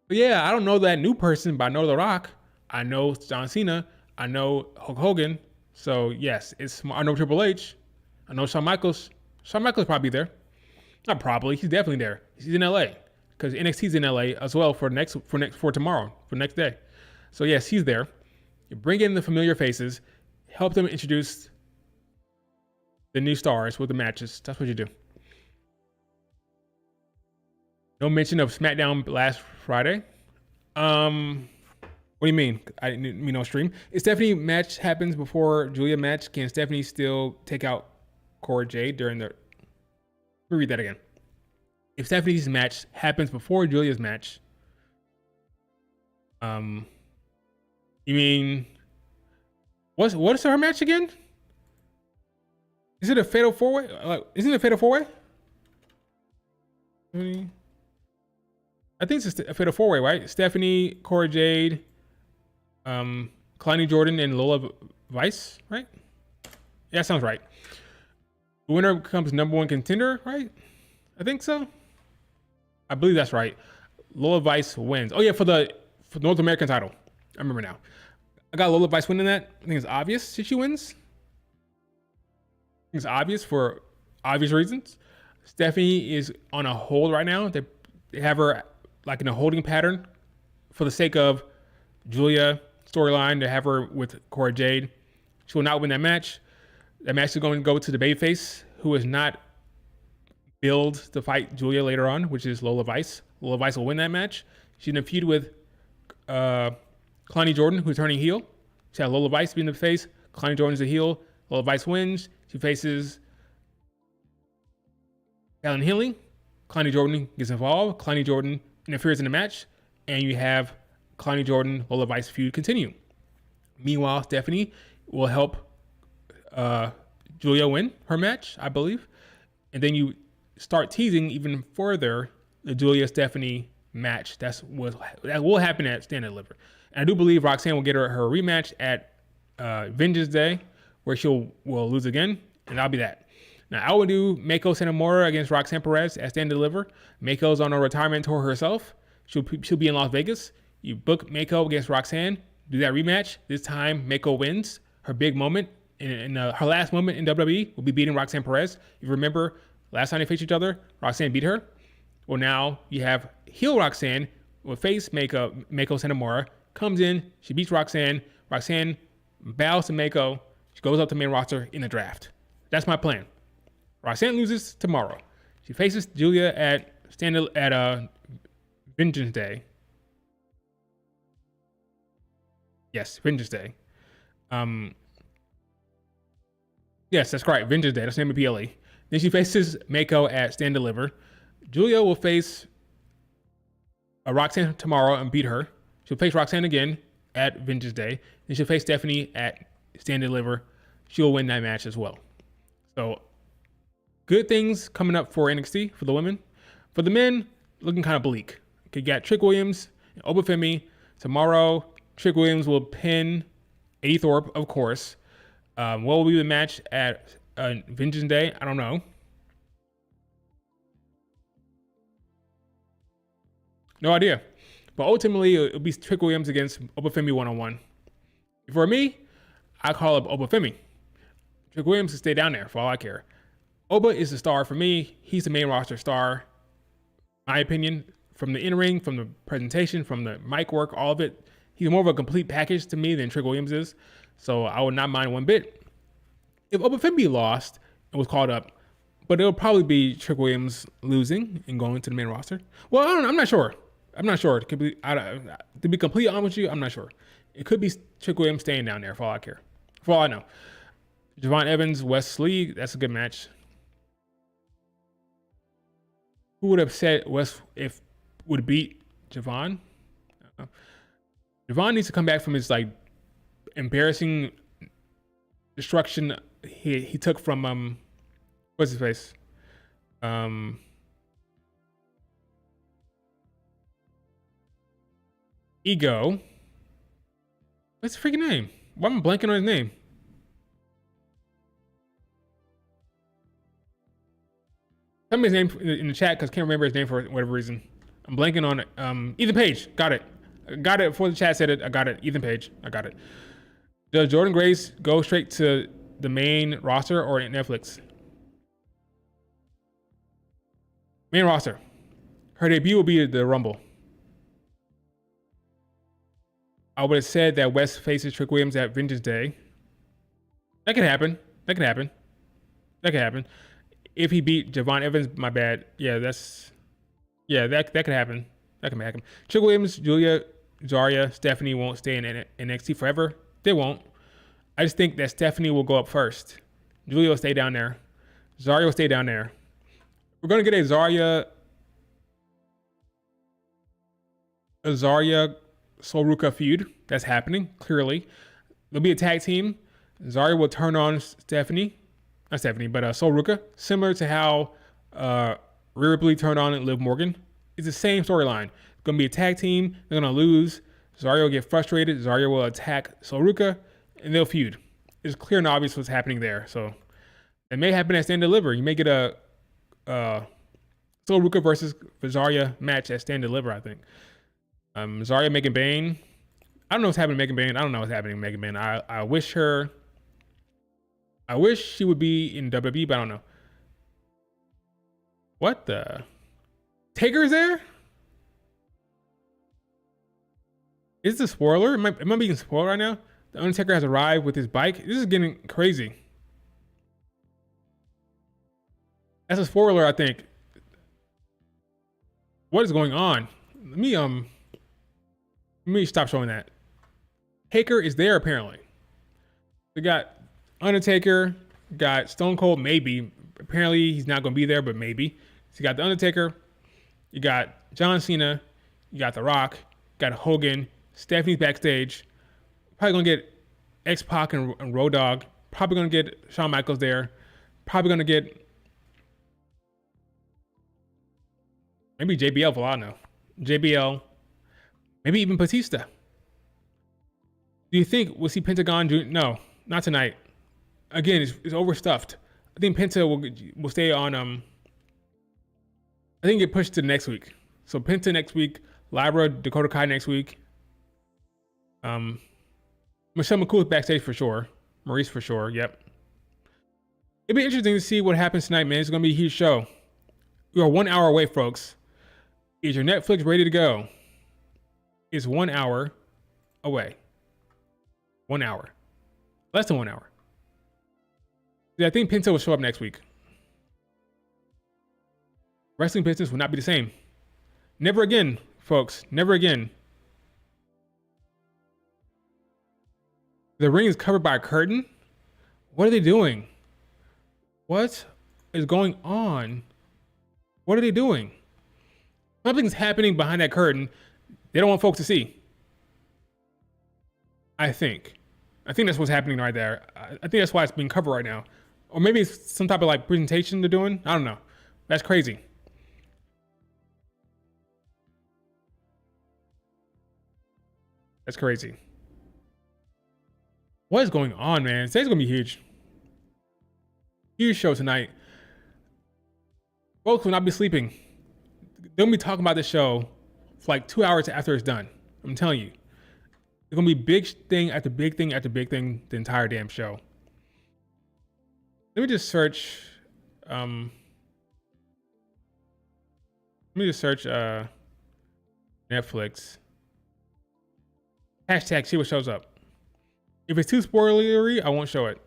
But yeah, I don't know that new person, but I know The Rock. I know John Cena. I know Hulk Hogan. So yes, I know Triple H. I know Shawn Michaels. Shawn Michaels probably there. Not probably. He's definitely there. He's in LA because NXT's in LA as well for tomorrow, for next day. So yes, he's there. You bring in the familiar faces, help them introduce the new stars with the matches. That's what you do. No mention of SmackDown last Friday. What do you mean? I didn't mean no stream. If Stephanie match happens before Julia match, can Stephanie still take out Cora Jade during the... Let me read that again. If Stephanie's match happens before Julia's match, you mean... What is her match again? Is it a fatal four-way? Isn't it a fatal four-way? I think it's a fatal four-way, right? Stephanie, Cora Jade, Kalani Jordan, and Lola Vice, right? Yeah, that sounds right. The winner becomes #1 contender, right? I think so. I believe that's right. Lola Vice wins. Oh yeah, for the North American title. I remember now. I got Lola Vice winning that. I think it's obvious that she wins. I think it's obvious for obvious reasons. Stephanie is on a hold right now. They have her like in a holding pattern for the sake of Julia storyline. They have her with Cora Jade. She will not win that match. That match is going to go to the babyface, who is not billed to fight Julia later on, which is Lola Vice. Lola Vice will win that match. She's in a feud with Kalani Jordan, who's turning heel. She has Lola Vice being the face. Kalani Jordan's the heel. Lola Vice wins. She faces Alan Healy. Kalani Jordan gets involved. Kalani Jordan interferes in the match. And you have Kalani Jordan, Lola Vice feud continue. Meanwhile, Stephanie will help Julia win her match, I believe. And then you start teasing even further the Julia-Stephanie match. That will happen at Stand and Deliver. And I do believe Roxanne will get her rematch at Vengeance Day, where will lose again, and that'll be that. Now, I would do Mako Sanomura against Roxanne Perez at Stand and Deliver. Mako's on a retirement tour herself. She'll be in Las Vegas. You book Mako against Roxanne, do that rematch. This time, Mako wins her big moment. And her last moment in WWE will be beating Roxanne Perez. If you remember, last time they faced each other, Roxanne beat her. Well, now you have heel Roxanne with face Mako Sanomura. Comes in, she beats Roxanne. Roxanne bows to Mako. She goes up to main roster in the draft. That's my plan. Roxanne loses tomorrow. She faces Julia at Vengeance Day. Yes, Vengeance Day. Yes, that's correct. Vengeance Day. That's the name of PLE. Then she faces Mako at Stand Deliver. Julia will face Roxanne tomorrow and beat her. She'll face Roxanne again at Vengeance Day. Then she'll face Stephanie at Stand Deliver. She'll win that match as well. So, good things coming up for NXT for the women. For the men, looking kind of bleak. You got Trick Williams and Obafemi. Tomorrow, Trick Williams will pin Eddie Thorpe, of course. What will be the match at Vengeance Day? I don't know. No idea. But ultimately, it'll be Trick Williams against Obafemi one-on-one. For me, I call up Obafemi. Trick Williams can stay down there for all I care. Oba is the star for me. He's the main roster star. My opinion, from the in-ring, from the presentation, from the mic work, all of it. He's more of a complete package to me than Trick Williams is. So I would not mind one bit if Obafemi lost and was called up, but it'll probably be Trick Williams losing and going to the main roster. Well, I don't know. I'm not sure. It could be, to be completely honest with you, I'm not sure. It could be Trick Williams staying down there for all I care. For all I know. Javon Evans, Wes Lee, that's a good match. Who would have said Wes would beat Javon? Javon needs to come back from his embarrassing destruction he took from what's his face? Ego. What's his freaking name? Why am I blanking on his name? Tell me his name in the chat because I can't remember his name for whatever reason. I'm blanking on it. Ethan Page. Got it. Got it before the chat said it. I got it. Ethan Page. I got it. Does Jordan Grace go straight to the main roster or Netflix? Main roster. Her debut will be the Rumble. I would have said that West faces Trick Williams at Vengeance Day. That could happen. That could happen. That could happen. If he beat Javon Evans, my bad. Yeah, that could happen. That can happen. Trick Williams, Julia, Zarya, Stephanie won't stay in NXT forever. They won't. I just think that Stephanie will go up first. Julia will stay down there. Zarya will stay down there. We're gonna get a Zarya Sol Ruka feud. That's happening, clearly. There'll be a tag team. Zarya will turn on Stephanie. Not Stephanie, but Sol Ruka. Similar to how Rhea Ripley turned on Liv Morgan. It's the same storyline. It's going to be a tag team. They're going to lose. Zarya will get frustrated. Zarya will attack Sol Ruka, and they'll feud. It's clear and obvious what's happening there. So it may happen at Stand Deliver. You may get a Sol Ruka versus Zarya match at Stand Deliver, I think. Zarya, Megan Bayne. I don't know what's happening to Megan Bayne. I don't know what's happening to Megan Bayne. I wish she would be in WWE, but I don't know. What the? Taker is there? Is this a spoiler? Am I being spoiled right now? The Undertaker has arrived with his bike. This is getting crazy. That's a spoiler, I think. What is going on? Let me stop showing that. Taker is there apparently. We got Undertaker, got Stone Cold, maybe. Apparently he's not gonna be there, but maybe. So you got the Undertaker, you got John Cena, you got The Rock, you got Hogan, Stephanie's backstage. Probably gonna get X-Pac and Road Dogg. Probably gonna get Shawn Michaels there. Probably gonna get maybe JBL for all I know. JBL, maybe even Batista. Do you think we'll see Pentagon? No, not tonight. Again, it's overstuffed. I think Penta will stay on. I think get pushed to next week. So Penta next week, Lyra, Dakota Kai next week. Michelle McCool backstage for sure. Maurice for sure. Yep. It'd be interesting to see what happens tonight, man. It's gonna be a huge show. We are 1 hour away, folks. Is your Netflix ready to go? It's 1 hour away. 1 hour. Less than 1 hour. Yeah, I think Penta will show up next week. Wrestling business will not be the same. Never again, folks. Never again. The ring is covered by a curtain? What are they doing? What is going on? What are they doing? Something's happening behind that curtain they don't want folks to see. I think that's what's happening right there. I think that's why it's being covered right now. Or maybe it's some type of like presentation they're doing. I don't know. That's crazy. That's crazy. What is going on, man? Today's gonna be huge. Huge show tonight. Folks will not be sleeping. They'll be talking about this show for like 2 hours after it's done. I'm telling you. It's gonna be big thing after big thing after big thing the entire damn show. Let me just search. Netflix. Hashtag see what shows up. If it's too spoilery, I won't show it.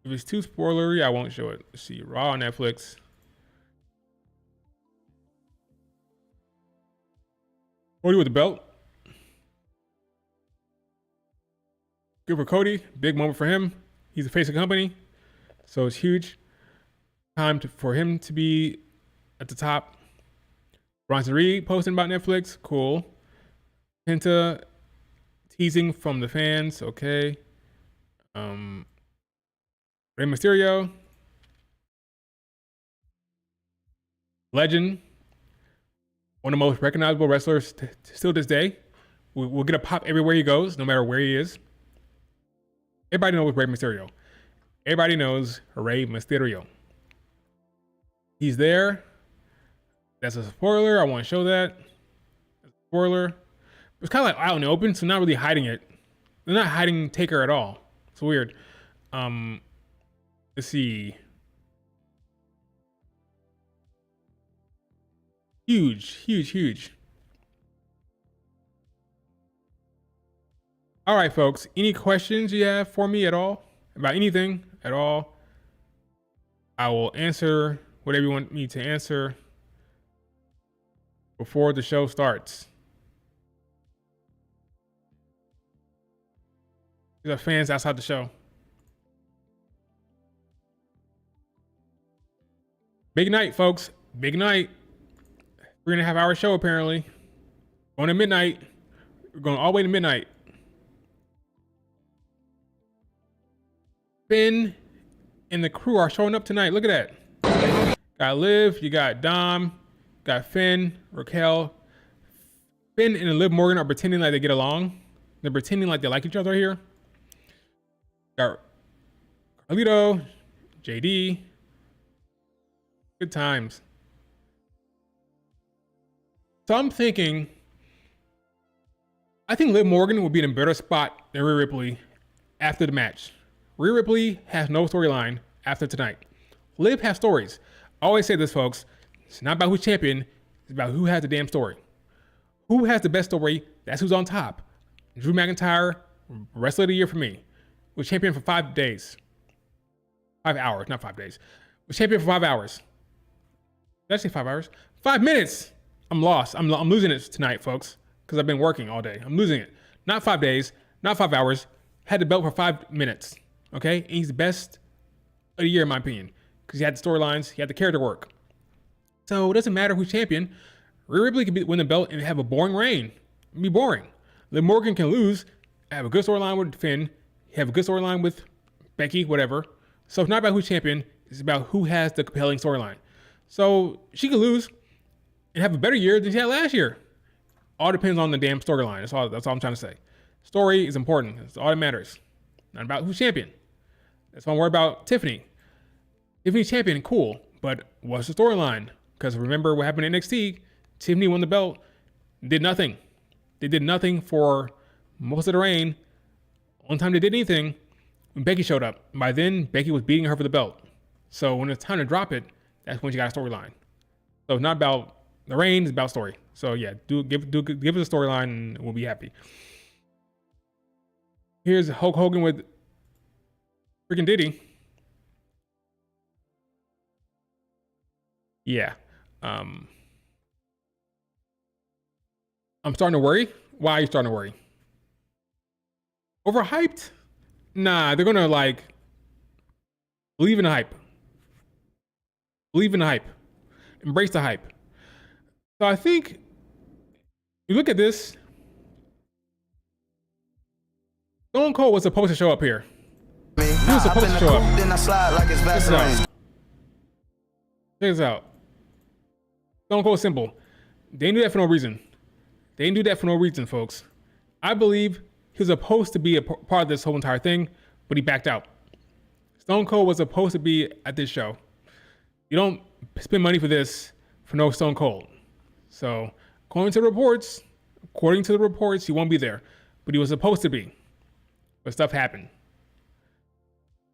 If it's too spoilery, I won't show it. Let's see, Raw on Netflix. Cody with the belt. Good for Cody. Big moment for him. He's the face of the company, so it's huge. Time for him to be at the top. Bronson Reed posting about Netflix. Cool. Penta teasing from the fans. Okay. Rey Mysterio. Legend. One of the most recognizable wrestlers still this day. We'll get a pop everywhere he goes, no matter where he is. Everybody knows Rey Mysterio. Everybody knows Rey Mysterio. He's there. That's a spoiler. I want to show that. Spoiler. It's kind of like out in the open, so not really hiding it. They're not hiding Taker at all. It's weird. Let's see. Huge. All right, folks. Any questions you have for me at all? About anything at all? I will answer whatever you want me to answer before the show starts. There's fans outside the show. Big night, folks. Big night. 3.5 hour show, apparently. Going to midnight. We're going all the way to midnight. Finn and the crew are showing up tonight. Look at that. Got Liv, you got Dom, got Finn, Raquel. Finn and Liv Morgan are pretending like they get along. They're pretending like they like each other here. Got Carlito, JD. Good times. So I'm thinking, I think Liv Morgan will be in a better spot than Rhea Ripley after the match. Rhea Ripley has no storyline after tonight. Liv has stories. I always say this, folks. It's not about who's champion. It's about who has the damn story. Who has the best story? That's who's on top. Drew McIntyre, wrestler of the year for me. Was champion for 5 days. 5 hours, not 5 days. Was champion for 5 hours. Did I say 5 hours? 5 minutes. I'm lost. I'm losing it tonight, folks, because I've been working all day. I'm losing it. Not 5 days, not 5 hours. Had the belt for 5 minutes. Okay? And he's the best of the year, in my opinion, because he had the storylines, he had the character work. So it doesn't matter who's champion. Rhea Ripley can win the belt and have a boring reign. It'd be boring. Liv Morgan can lose, have a good storyline with Finn, have a good storyline with Becky, whatever. So it's not about who's champion. It's about who has the compelling storyline. So she could lose and have a better year than she had last year. All depends on the damn storyline. That's all I'm trying to say. Story is important. That's all that matters. Not about who's champion. That's why I'm worried about Tiffany. Tiffany's champion, cool. But what's the storyline? Because remember what happened in NXT? Tiffany won the belt, did nothing. They did nothing for most of the reign. Only time they did anything when Becky showed up. By then, Becky was beating her for the belt. So when it's time to drop it, that's when she got a storyline. So it's not about the reign, it's about story. So yeah, give us a storyline and we'll be happy. Here's Hulk Hogan with freaking Diddy. Yeah. I'm starting to worry. Why are you starting to worry? Overhyped? Nah, they're gonna believe in the hype. Believe in the hype. Embrace the hype. So I think you look at this. Stone Cold was supposed to show up here. He was supposed to show up. Check this out. Stone Cold simple. They didn't do that for no reason. They didn't do that for no reason, folks. I believe he was supposed to be a part of this whole entire thing, but he backed out. Stone Cold was supposed to be at this show. You don't spend money for this for no Stone Cold. So, according to the reports, he won't be there. But he was supposed to be. But stuff happened.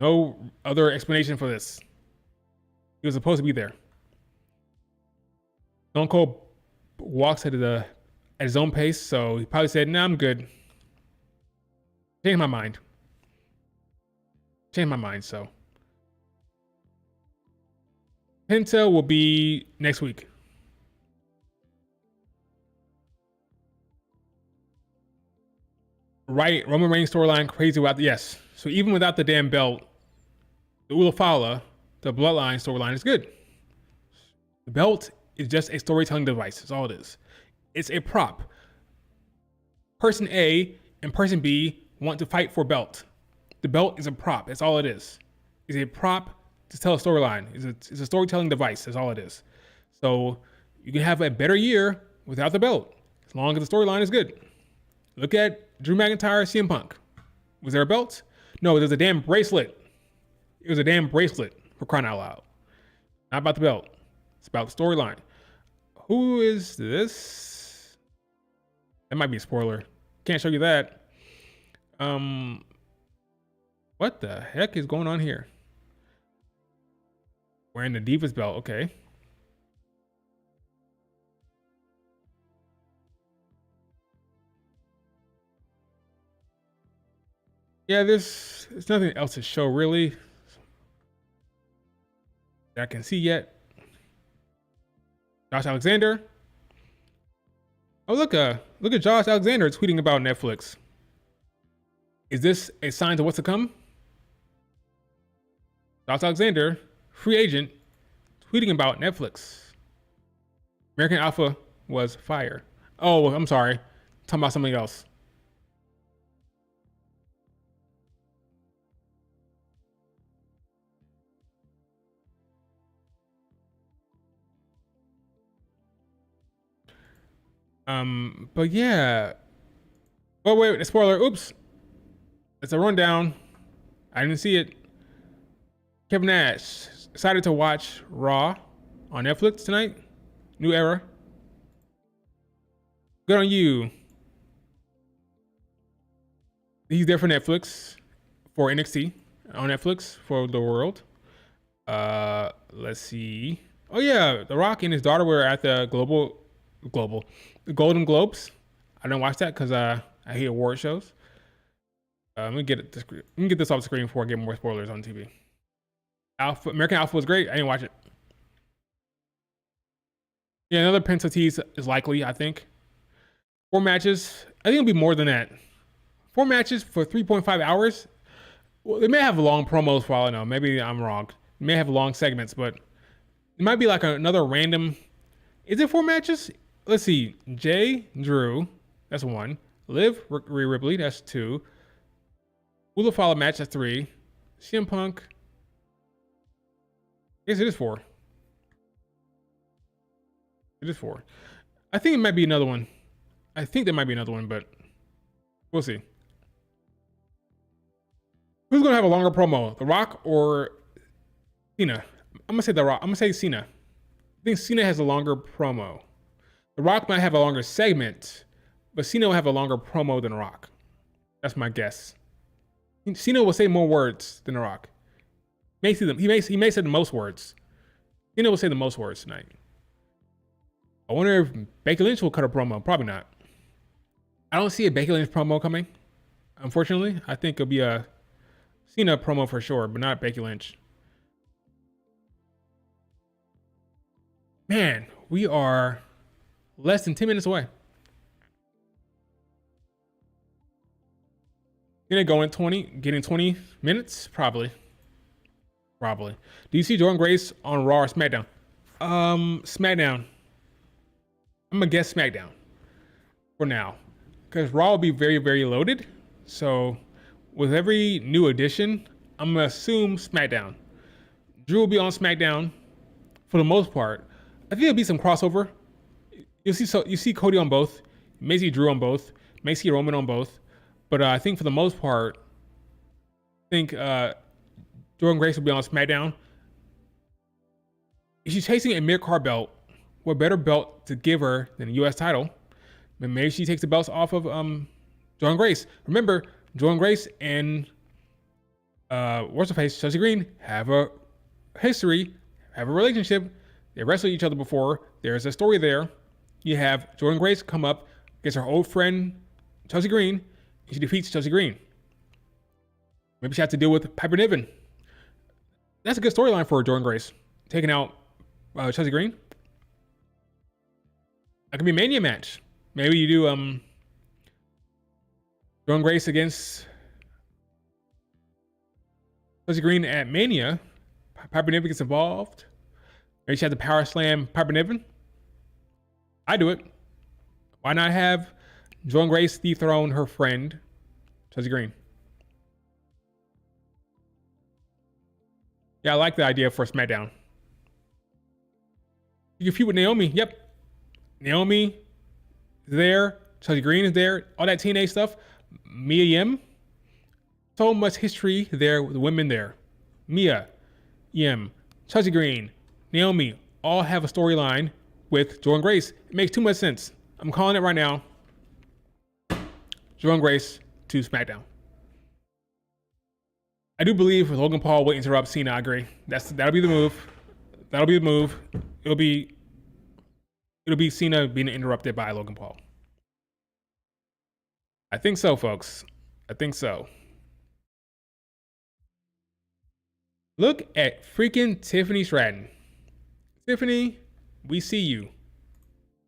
No other explanation for this. He was supposed to be there. Stone Cold walks at his own pace, so he probably said, "Nah, I'm good." Changed my mind. So Penta will be next week. Right, Roman Reigns storyline crazy without yes. So even without the damn belt, the Ulafala, the Bloodline storyline is good. The belt is just a storytelling device. That's all it is. It's a prop. person A and person B want to fight for belt. The belt is a prop. That's all it is. It's a prop to tell a storyline. It's a storytelling device. That's all it is. So you can have a better year without the belt, as long as the storyline is good. Look at Drew McIntyre, CM Punk. Was there a belt? No, there's a damn bracelet. It was a damn bracelet, for crying out loud. Not about the belt. It's about the storyline. Who is this? That might be a spoiler. Can't show you that. What the heck is going on here? Wearing the Divas belt, okay. Yeah, there's nothing else to show really that I can see yet. Josh Alexander. Oh, look at Josh Alexander tweeting about Netflix. Is this a sign to what's to come? Josh Alexander, free agent, tweeting about Netflix. American Alpha was fire. Oh, I'm sorry. Talking about something else. But yeah. Oh wait, spoiler. Oops. It's a rundown. I didn't see it. Kevin Nash decided to watch Raw on Netflix tonight. New era. Good on you. He's there for Netflix, for NXT on Netflix for the world. Let's see. Oh yeah, The Rock and his daughter were at the the Golden Globes. I didn't watch that because I hate award shows. Let me get this off the screen before I get more spoilers on TV. American Alpha was great. I didn't watch it. Yeah, another Penta tease is likely, I think. 4 matches. I think it'll be more than that. 4 matches for 3.5 hours. Well, they may have long promos for all I know. Maybe I'm wrong. They may have long segments, but it might be like another random. Is it 4 matches? Let's see. Jay, Drew, that's 1. Liv, Rhea Ripley, that's 2. Hula Follow match, that's 3. CM Punk. I guess it is 4. It is 4. I think it might be another one. I think there might be another one, but we'll see. Who's gonna have a longer promo, The Rock or Cena? I'm gonna say The Rock. I'm gonna say Cena. I think Cena has a longer promo. The Rock might have a longer segment, but Cena will have a longer promo than The Rock. That's my guess. Cena will say more words than The Rock. He may say the most words. Cena will say the most words tonight. I wonder if Becky Lynch will cut a promo. Probably not. I don't see a Becky Lynch promo coming. Unfortunately, I think it'll be a Cena promo for sure, but not Becky Lynch. Man, we are less than 10 minutes away. Getting 20 minutes? Probably. Do you see Jordan Grace on Raw or SmackDown? SmackDown. I'm gonna guess SmackDown for now, because Raw will be very, very loaded. So with every new addition, I'm gonna assume SmackDown. Drew will be on SmackDown for the most part. I think there'll be some crossover. You see Cody on both. You may see Drew on both. You may see Roman on both. But I think for the most part, I think Jordan Grace will be on SmackDown. If she's chasing a mid-card belt, what better belt to give her than a U.S. title? Then maybe she takes the belts off of Jordan Grace. Remember, Jordan Grace and what's her face, Chelsea Green, have a history, have a relationship. They wrestled each other before. There's a story there. You have Jordan Grace come up against her old friend Chelsea Green, and she defeats Chelsea Green. Maybe she has to deal with Piper Niven. That's a good storyline for Jordan Grace, taking out Chelsea Green. That could be a Mania match. Maybe you do Jordan Grace against Chelsea Green at Mania. Piper Niven gets involved. Maybe she has to power slam Piper Niven. I do it. Why not have Jordan Grace dethroned her friend, Chelsea Green. Yeah, I like the idea for SmackDown. You can feud with Naomi. Yep. Naomi is there. Chelsea Green is there. All that TNA stuff. Mia Yim. So much history there with the women there. Mia Yim, Chelsea Green, Naomi all have a storyline with Jordan Grace. It makes too much sense. I'm calling it right now. Jordan Grace to SmackDown. I do believe Logan Paul will interrupt Cena. I agree. That'll be the move. That'll be the move. It'll be Cena being interrupted by Logan Paul. I think so, folks. I think so. Look at freaking Tiffany Stratton. Tiffany, we see you.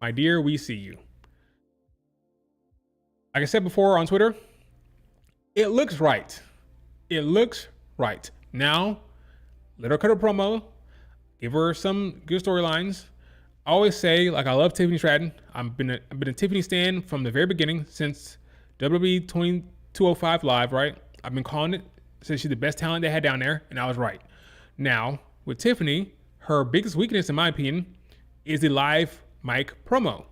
My dear, we see you. Like I said before on Twitter, it looks right. It looks right. Now, let her cut a promo. Give her some good storylines. I always say, like, I love Tiffany Stratton. I've been a Tiffany stan from the very beginning since WWE 2205 Live, right? I've been calling it since she's the best talent they had down there, and I was right. Now, with Tiffany, her biggest weakness, in my opinion, is the live mic promo. You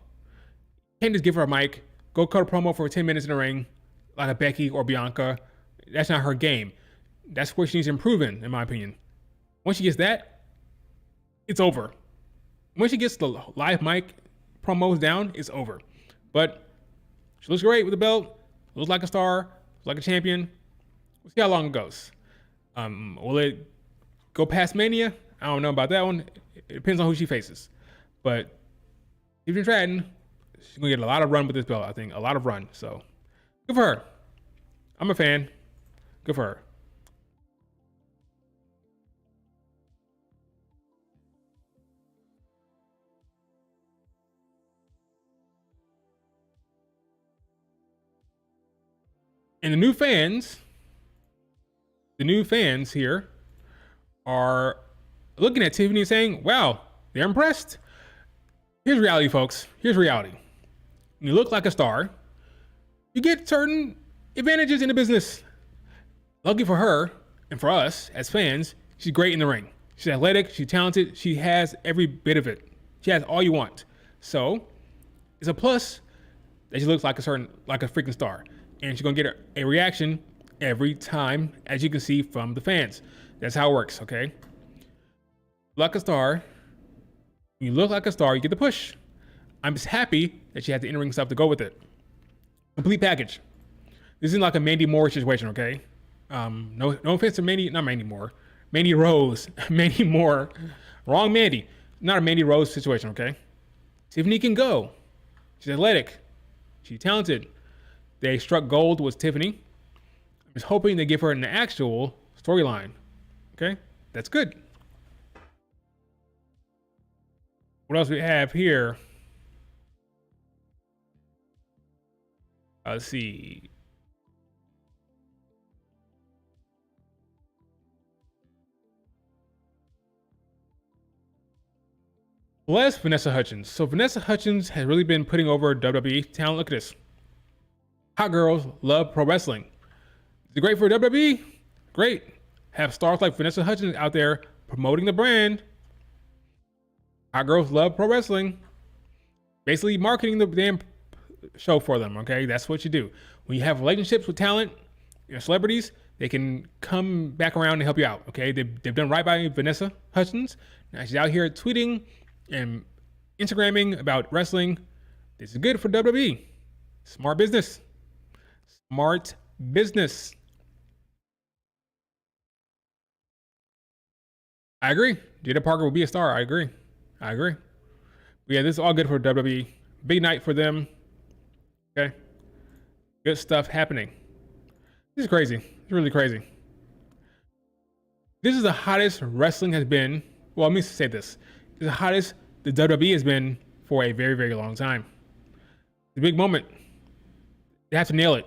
can't just give her a mic, go cut a promo for 10 minutes in the ring, like a Becky or Bianca. That's not her game. That's where she needs to improve in my opinion. Once she gets that, it's over. Once she gets the live mic promos down, it's over. But she looks great with the belt, looks like a star, looks like a champion. We'll see how long it goes. Will it go past Mania? I don't know about that one. It depends on who she faces. But Tiffany Stratton, she's going to get a lot of run with this belt, I think. A lot of run. So, good for her. I'm a fan. Good for her. And the new fans here are looking at Tiffany and saying, wow, they're impressed. Here's reality, folks. Here's reality. When you look like a star, you get certain advantages in the business. Lucky for her and for us as fans, she's great in the ring. She's athletic, she's talented, she has every bit of it. She has all you want. So it's a plus that she looks like a freaking star. And she's gonna get a reaction every time, as you can see from the fans. That's how it works, okay? Like a star, when you look like a star, you get the push. I'm just happy that she had the in-ring stuff to go with it. Complete package. This isn't like a Mandy Moore situation, okay? No offense to Mandy Moore. Mandy Rose. Mandy Moore. Wrong Mandy. Not a Mandy Rose situation, okay? Tiffany can go. She's athletic. She's talented. They struck gold with Tiffany. I'm just hoping they give her an actual storyline. Okay? That's good. What else we have here? Let's see. Bless Vanessa Hudgens. So Vanessa Hudgens has really been putting over WWE talent. Look at this. Hot girls love pro wrestling. Is it great for WWE? Great. Have stars like Vanessa Hudgens out there promoting the brand. Hot girls love pro wrestling. Basically marketing the damn show for them, okay? That's what you do. When you have relationships with talent, celebrities, they can come back around and help you out, okay? They've done right by Vanessa Hudgens. Now she's out here tweeting and Instagramming about wrestling. This is good for WWE. Smart business. Smart business. I agree. Jada Parker will be a star. I agree. But yeah, this is all good for WWE. Big night for them. Okay. Good stuff happening. This is crazy. It's really crazy. This is the hottest wrestling has been. Well, let me say this. It's the hottest the WWE has been for a very, very long time. It's a big moment. They have to nail it.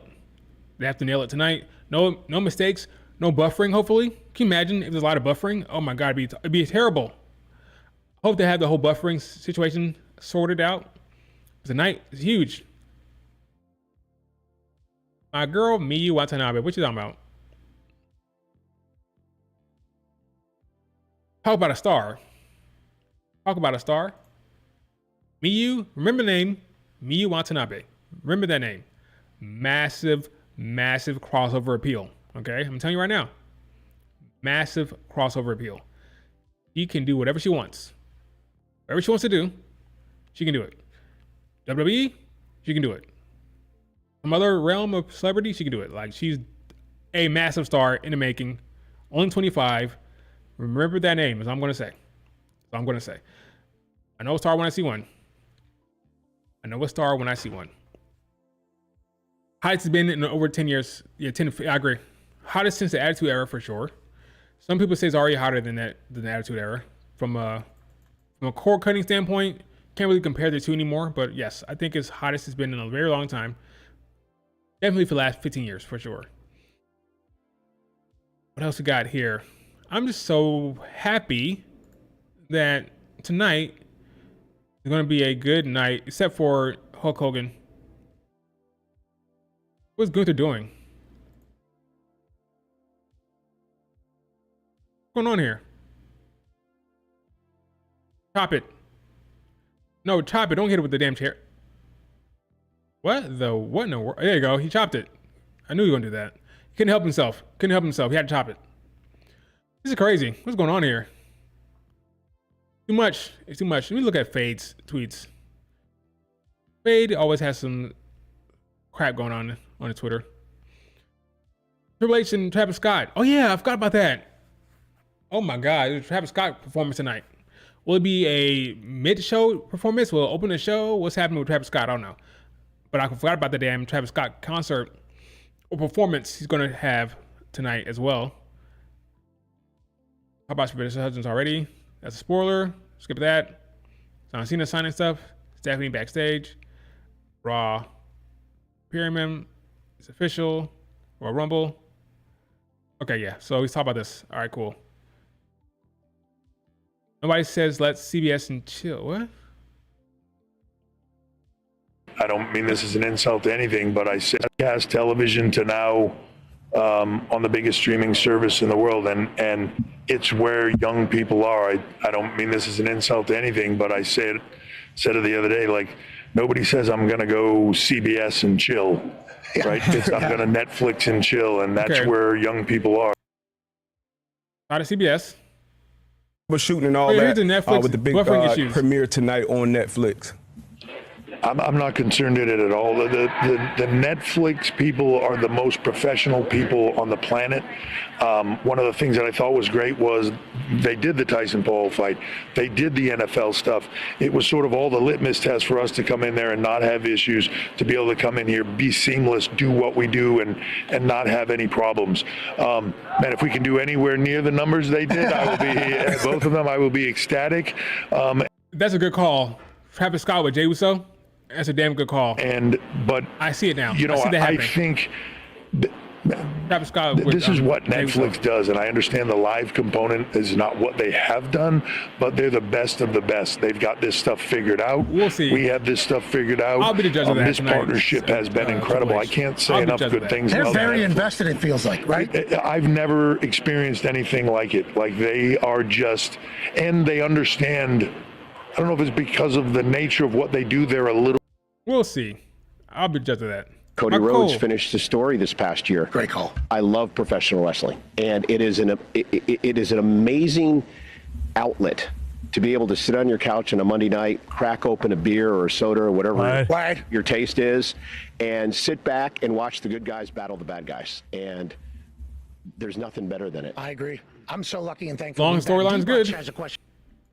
They have to nail it tonight. No mistakes. No buffering, hopefully. Can you imagine if there's a lot of buffering? Oh my God, it'd be terrible. Hope they have the whole buffering situation sorted out. Tonight is huge. My girl, Miyu Watanabe. What you talking about? Talk about a star. Talk about a star. Miyu, remember the name? Miyu Watanabe. Remember that name. Massive, massive crossover appeal. Okay, I'm telling you right now. Massive crossover appeal. She can do whatever she wants. Whatever she wants to do, she can do it. WWE, she can do it. Some other realm of celebrity, she can do it. Like, she's a massive star in the making. Only 25. Remember that name, is all I'm going to say. That's all I'm going to say. I know a star when I see one. I know a star when I see one. Hottest has been in over 10 years. Yeah, 10. I agree. Hottest since the Attitude Era for sure. Some people say it's already hotter than that, than the Attitude Era. From a core cutting standpoint, can't really compare the two anymore. But yes, I think it's hottest it's been in a very long time. Definitely for the last 15 years for sure. What else we got here? I'm just so happy that tonight is going to be a good night, except for Hulk Hogan. What's Gunther doing? What's going on here? Chop it. No, chop it. Don't hit it with the damn chair. What in the world? There you go. He chopped it. I knew he was going to do that. He couldn't help himself. Couldn't help himself. He had to chop it. This is crazy. What's going on here? Too much. It's too much. Let me look at Fade's tweets. Fade always has some crap going on his Twitter. Triple H and Travis Scott. Oh yeah, I forgot about that. Oh my God, there's a Travis Scott performance tonight. Will it be a mid-show performance? Will it open the show? What's happening with Travis Scott? I don't know. But I forgot about the damn Travis Scott concert or performance he's going to have tonight as well. How about Vanessa Hudgens already? That's a spoiler. Skip that. John Cena signing stuff. Stephanie backstage. Raw. Pyramid. It's official. Royal Rumble. Okay, yeah. So he's talking about this. All right, cool. Nobody says let's CBS and chill. What? I don't mean this as an insult to anything, but I said cast television to now on the biggest streaming service in the world, and it's where young people are. I don't mean this as an insult to anything, but I said it the other day, like, nobody says I'm going to go CBS and chill, right? I'm going to Netflix and chill, and that's where young people are. Out of CBS. We're shooting and all that with the big premiere tonight on Netflix. I'm not concerned in it at all. The Netflix people are the most professional people on the planet. One of the things that I thought was great was they did the Tyson Paul fight. They did the NFL stuff. It was sort of all the litmus test for us to come in there and not have issues, to be able to come in here, be seamless, do what we do, and not have any problems. Man, if we can do anywhere near the numbers they did, I will be, both of them, I will be ecstatic. That's a good call. Travis Scott with Jey Uso. That's a damn good call. But I see it now. You know, I think Travis Scott this is what Netflix does, and I understand the live component is not what they have done, but they're the best of the best. They've got this stuff figured out. We'll see. We have this stuff figured out. I'll be the judge of that. This partnership has been incredible. I can't say enough good things about that. They're very invested, it feels like, right? I've never experienced anything like it. Like, they are just, and they understand. I don't know if it's because of the nature of what they do. They're a little. We'll see. I'll be judge of that. Cody Rhodes finished his story this past year. Great call. I love professional wrestling, and it is an amazing outlet to be able to sit on your couch on a Monday night, crack open a beer or a soda or whatever your taste is, and sit back and watch the good guys battle the bad guys. And there's nothing better than it. I agree. I'm so lucky and thankful. Long storyline's good. Has a question.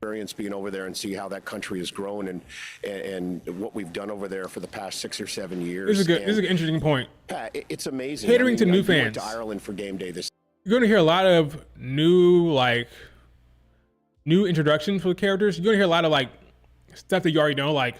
Experience being over there and see how that country has grown and what we've done over there for the past 6 or 7 years. This is an interesting point. It's amazing. Catering to new fans. Went to Ireland for game day You're going to hear a lot of new introductions for the characters. You're going to hear a lot of stuff that you already know, like,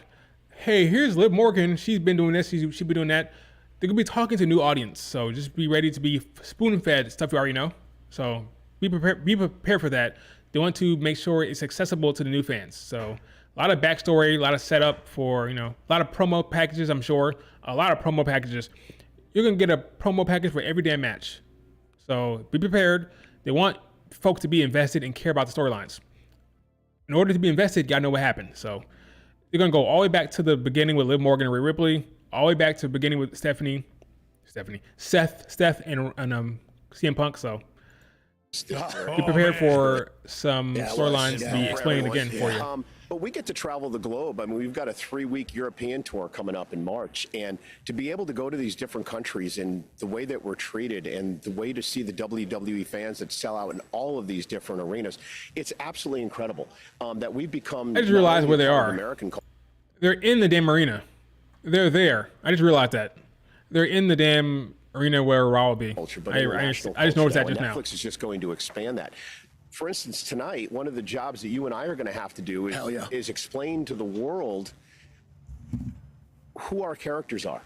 hey, here's Liv Morgan. She's been doing this. She's been doing that. They're going to be talking to a new audience. So just be ready to be spoon-fed stuff you already know. So be prepared for that. They want to make sure it's accessible to the new fans. So a lot of backstory, a lot of setup for, a lot of promo packages, I'm sure. A lot of promo packages. you're gonna get a promo package for every damn match. So be prepared. They want folks to be invested and care about the storylines. In order to be invested, you gotta know what happened. So they're gonna go all the way back to the beginning with Liv Morgan and Rhea Ripley, all the way back to the beginning with Seth, and CM Punk. So be prepared for some storylines to be explained again for you. But we get to travel the globe. I mean, we've got a 3-week European tour coming up in March. And to be able to go to these different countries and the way that we're treated and the way to see the WWE fans that sell out in all of these different arenas, it's absolutely incredible that we've become... I just realized where they are. They're in the damn arena. They're there. I just realized that. They're in the damn arena where Raw will be. I just noticed that just now. Netflix is just going to expand that. For instance, tonight, one of the jobs that you and I are going to have to do is explain to the world who our characters are.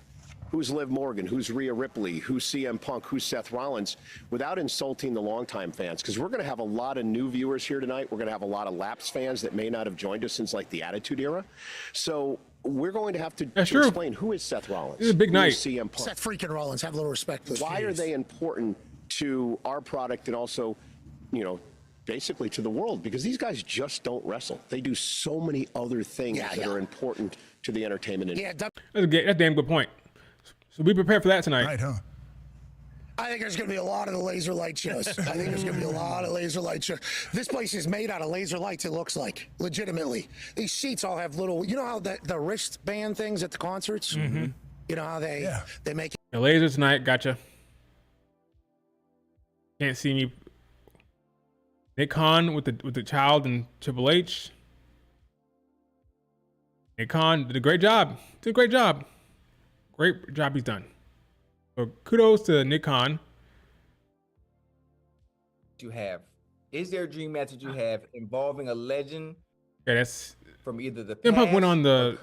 Who's Liv Morgan, who's Rhea Ripley, who's CM Punk, who's Seth Rollins, without insulting the longtime fans. Because we're going to have a lot of new viewers here tonight. We're going to have a lot of lapsed fans that may not have joined us since like the Attitude Era. So we're going to have to explain who is Seth Rollins. This is a big night. CM Punk. Seth freaking Rollins, have a little respect for this. Why are they important to our product and also, you know, basically to the world? Because these guys just don't wrestle. They do so many other things that are important to the entertainment industry. That's a damn good point. So be prepared for that tonight. Right, huh? I think there's going to be a lot of the laser light shows. I think there's going to be a lot of laser light shows. This place is made out of laser lights, it looks like. Legitimately. These seats all have little, you know how the wristband things at the concerts? Mm-hmm. You know how they make it. The lasers tonight, gotcha. Can't see me. Nick Khan with the child and Triple H. Nick Khan did a great job. Did a great job. Great job he's done. So kudos to Nick Khan. You have. Is there a dream match that you have involving a legend? Yeah, that's from either the past went on the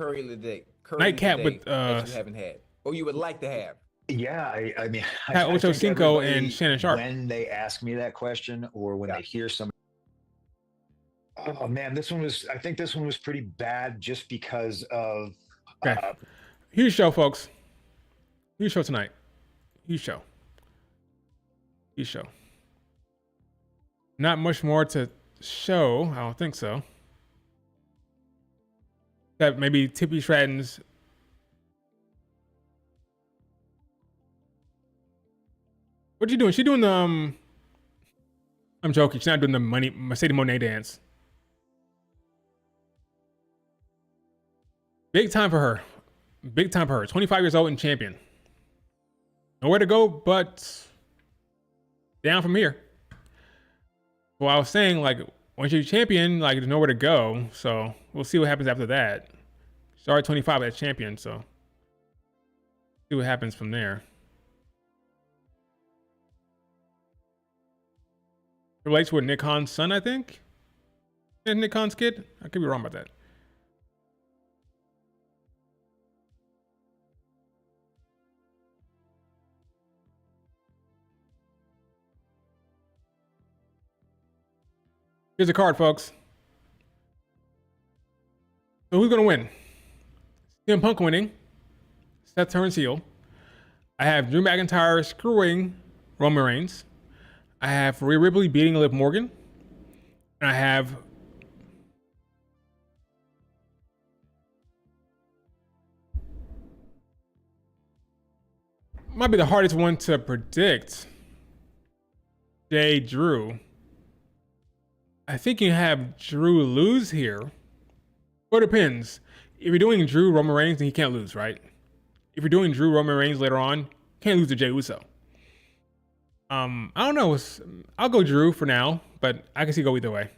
nightcap with that you haven't had, or you would like to have. Yeah, I mean, Ocho Cinco and Shannon Sharp. When they ask me that question, or when they hear somebody, oh man, I think this one was pretty bad, just because of. Huge show, folks. Huge show tonight. Huge show. Huge show. Not much more to show. I don't think so. That maybe Tippy Stratton's. What you doing? She doing the I'm joking. She's not doing the Mercedes Moné dance. Big time for her. Big time for her. 25 years old and champion. Nowhere to go but down from here. Well, I was saying, like, once you're champion, like, there's nowhere to go. So we'll see what happens after that. She's already 25 as champion, so see what happens from there. Relates with Nick Khan's son, I think. Is Nick Khan's kid? I could be wrong about that. Here's a card, folks. So who's gonna win? CM Punk winning. Seth turns heel. I have Drew McIntyre screwing Roman Reigns. I have Rhea Ripley beating Liv Morgan. And I have might be the hardest one to predict. Drew. I think you have Drew lose here. Well, it depends. If you're doing Drew Roman Reigns, then he can't lose, right? If you're doing Drew Roman Reigns later on, can't lose to Jey Uso. I don't know. I'll go Drew for now, but I can see go either way.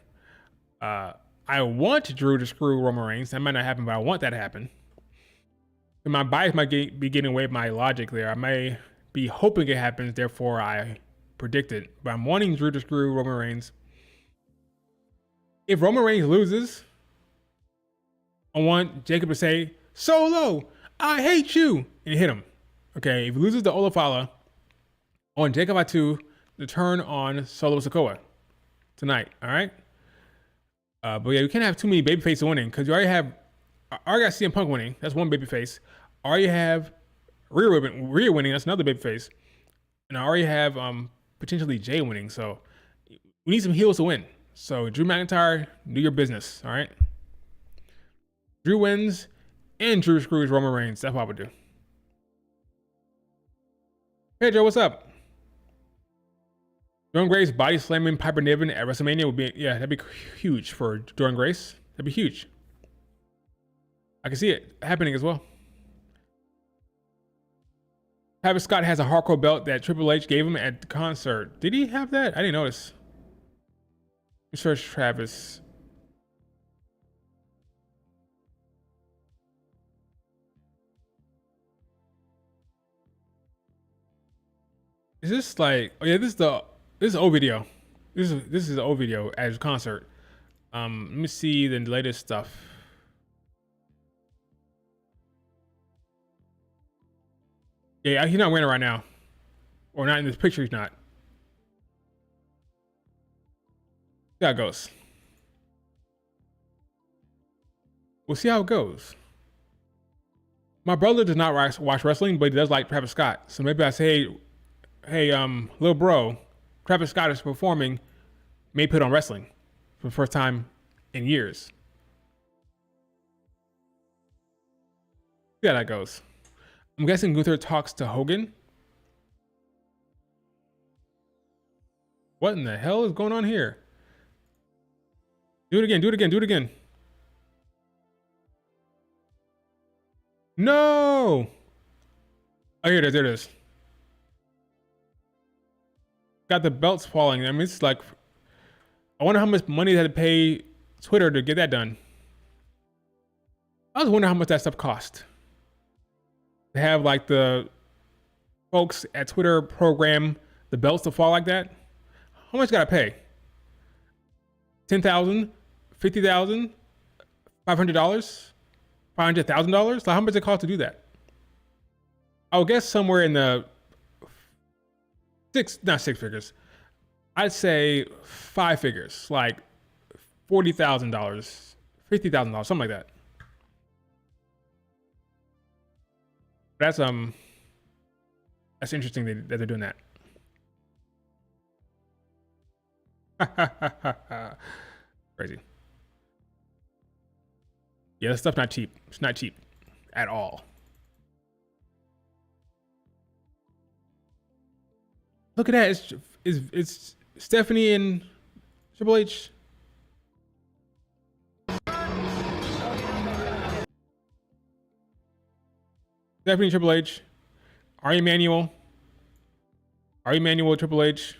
I want Drew to screw Roman Reigns. That might not happen, but I want that to happen. And my bias might be getting away with my logic there. I may be hoping it happens, therefore I predict it. But I'm wanting Drew to screw Roman Reigns. If Roman Reigns loses, I want Jacob to say, Solo, I hate you, and hit him. Okay, if he loses to Olafala, I want Jacob Fatu to turn on Solo Sikoa tonight, all right? But yeah, you can't have too many babyfaces winning, because you already got CM Punk winning. That's one babyface. Already have Rhea winning. That's another big face. And I already have potentially Jay winning. So we need some heels to win. So Drew McIntyre, do your business. All right. Drew wins, and Drew screws Roman Reigns. That's what I would do. Hey Joe, what's up? Jordynne Grace body slamming Piper Niven at WrestleMania would be, yeah, that'd be huge for Jordynne Grace. That'd be huge. I can see it happening as well. Travis Scott has a hardcore belt that Triple H gave him at the concert. Did he have that? I didn't notice. Let's search Travis. Is this like? Oh yeah, this is old video. This is the old video at his concert. Let me see the latest stuff. Yeah, he's not wearing it right now, or not in this picture. He's not. See how it goes. We'll see how it goes. My brother does not watch wrestling, but he does like Travis Scott. So maybe I say, hey, little bro, Travis Scott is performing, may put on wrestling for the first time in years. See how that goes. I'm guessing Gunther talks to Hogan. What in the hell is going on here? Do it again, do it again, do it again. No! Oh, here it is, there it is. Got the belts falling. I mean, it's like, I wonder how much money they had to pay Twitter to get that done. I was wondering how much that stuff cost. To have like the folks at Twitter program the belts to fall like that. How much gotta pay? $10,000, $50,000, $500, $500,000. Like how much does it cost to do that? I would guess somewhere in the not six figures. I'd say 5 figures, like $40,000, $50,000, something like that. That's interesting that they're doing that. Crazy. Yeah, that stuff not cheap. It's not cheap at all. Look at that. It's Stephanie and Triple H. Stephanie, Triple H, Ari Emanuel, Triple H.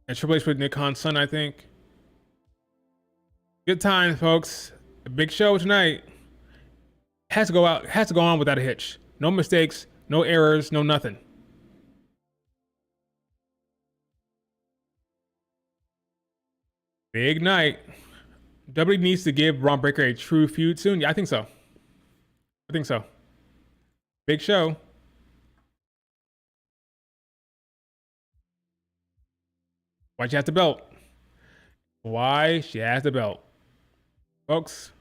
And Triple H with Nick Khan's son, I think. Good times, folks. A big show tonight. Has to go on without a hitch. No mistakes, no errors, no nothing. Big night. WWE needs to give Braun Breaker a true feud soon. Yeah, I think so. Big show. Why she has the belt? Why she has the belt. Folks,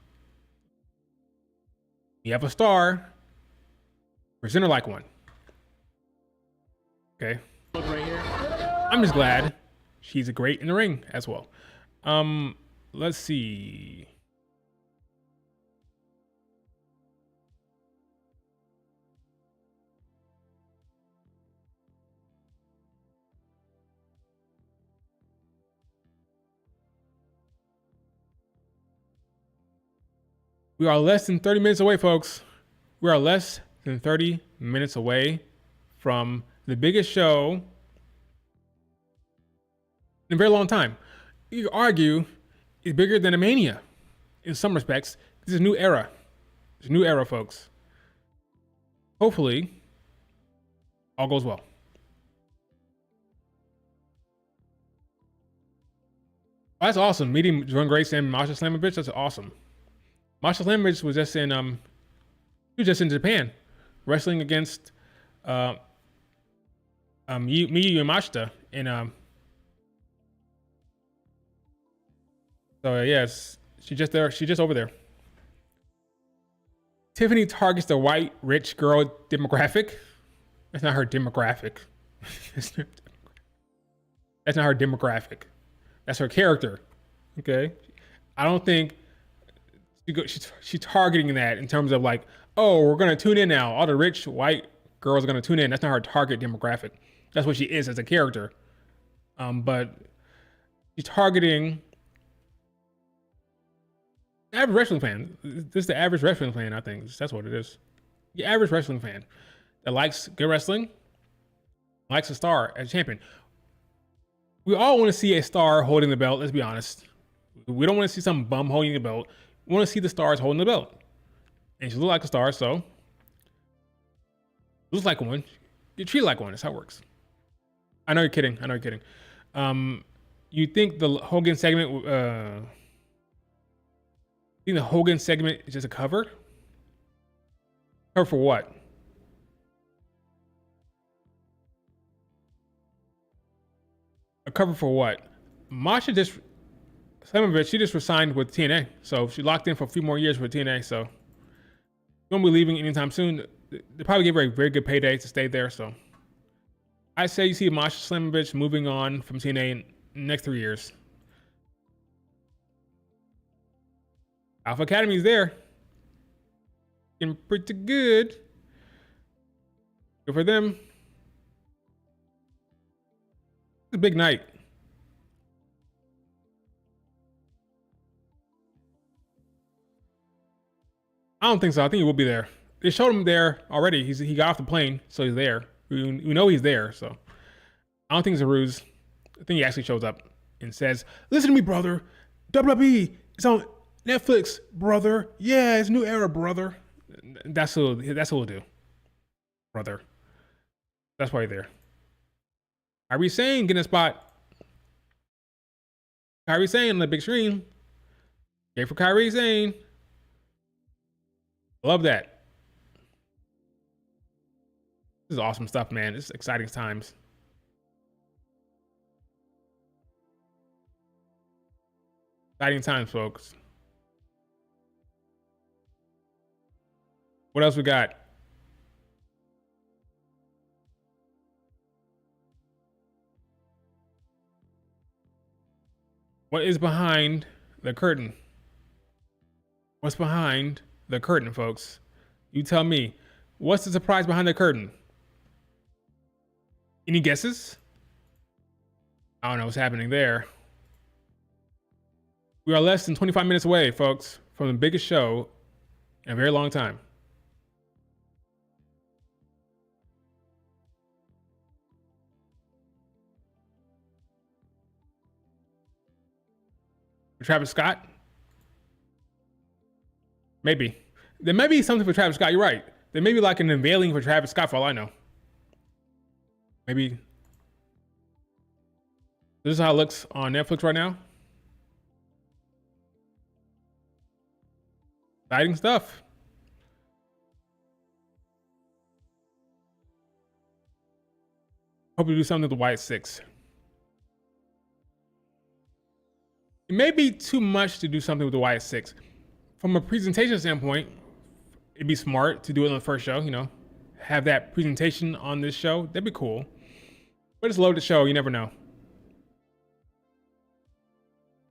you have a star. Present her like one. Okay. I'm just glad she's great in the ring as well. Let's see. We are less than 30 minutes away, folks. We are less than 30 minutes away from the biggest show in a very long time. You could argue it's bigger than a Mania in some respects. This is a new era. It's a new era, folks. Hopefully, all goes well. Oh, that's awesome. Meeting Jordynne Grace and Masha Slamovich, that's awesome. Masha Slamovich was just in Japan, wrestling against Miyu Yamashita in so yes, she's just over there. Tiffany targets the white rich girl demographic. That's not her demographic. That's not her demographic. That's her character. Okay. I don't think she's targeting that in terms of like, oh, we're gonna tune in now. All the rich white girls are gonna tune in. That's not her target demographic. That's what she is as a character. But she's targeting the average wrestling fan. This is the average wrestling fan, I think. That's what it is. The average wrestling fan that likes good wrestling, likes a star as a champion. We all want to see a star holding the belt, let's be honest. We don't want to see some bum holding the belt. We want to see the stars holding the belt. And she looks like a star, so looks like one. You treat like one. That's how it works. I know you're kidding. I know you're kidding. You think the Hogan segment? You think the Hogan segment is just a cover? Cover for what? A cover for what? Masha just, some of it, she just resigned with TNA. So she locked in for a few more years with TNA. So she won't be leaving anytime soon. They probably gave her a very good payday to stay there. So I say you see Masha Slamovich moving on from TNA in the next 3 years. Alpha Academy's there. Getting pretty good. Good for them. It's a big night. I don't think so. I think he will be there. They showed him there already. He got off the plane, so he's there. We know he's there, so I don't think it's a ruse. I think he actually shows up and says, "Listen to me, brother. WWE is on Netflix, brother. Yeah, it's a new era, brother." That's what he'll do, brother. That's why he's there. Kyrie Sane getting a spot. Kyrie Sane on the big screen. Yay for Kyrie Sane. Love that. This is awesome stuff, man. This is exciting times. Exciting times, folks. What else we got? What is behind the curtain? What's behind the curtain, folks? You tell me. What's the surprise behind the curtain? Any guesses? I don't know what's happening there. We are less than 25 minutes away, folks, from the biggest show in a very long time. Travis Scott? Maybe. There may be something for Travis Scott. You're right. There may be like an unveiling for Travis Scott for all I know. Maybe. This is how it looks on Netflix right now. Exciting stuff. Hope we do something with the White Six. It may be too much to do something with the Wyatt Six. From a presentation standpoint, it'd be smart to do it on the first show, you know, have that presentation on this show. That'd be cool. But it's load the show, you never know.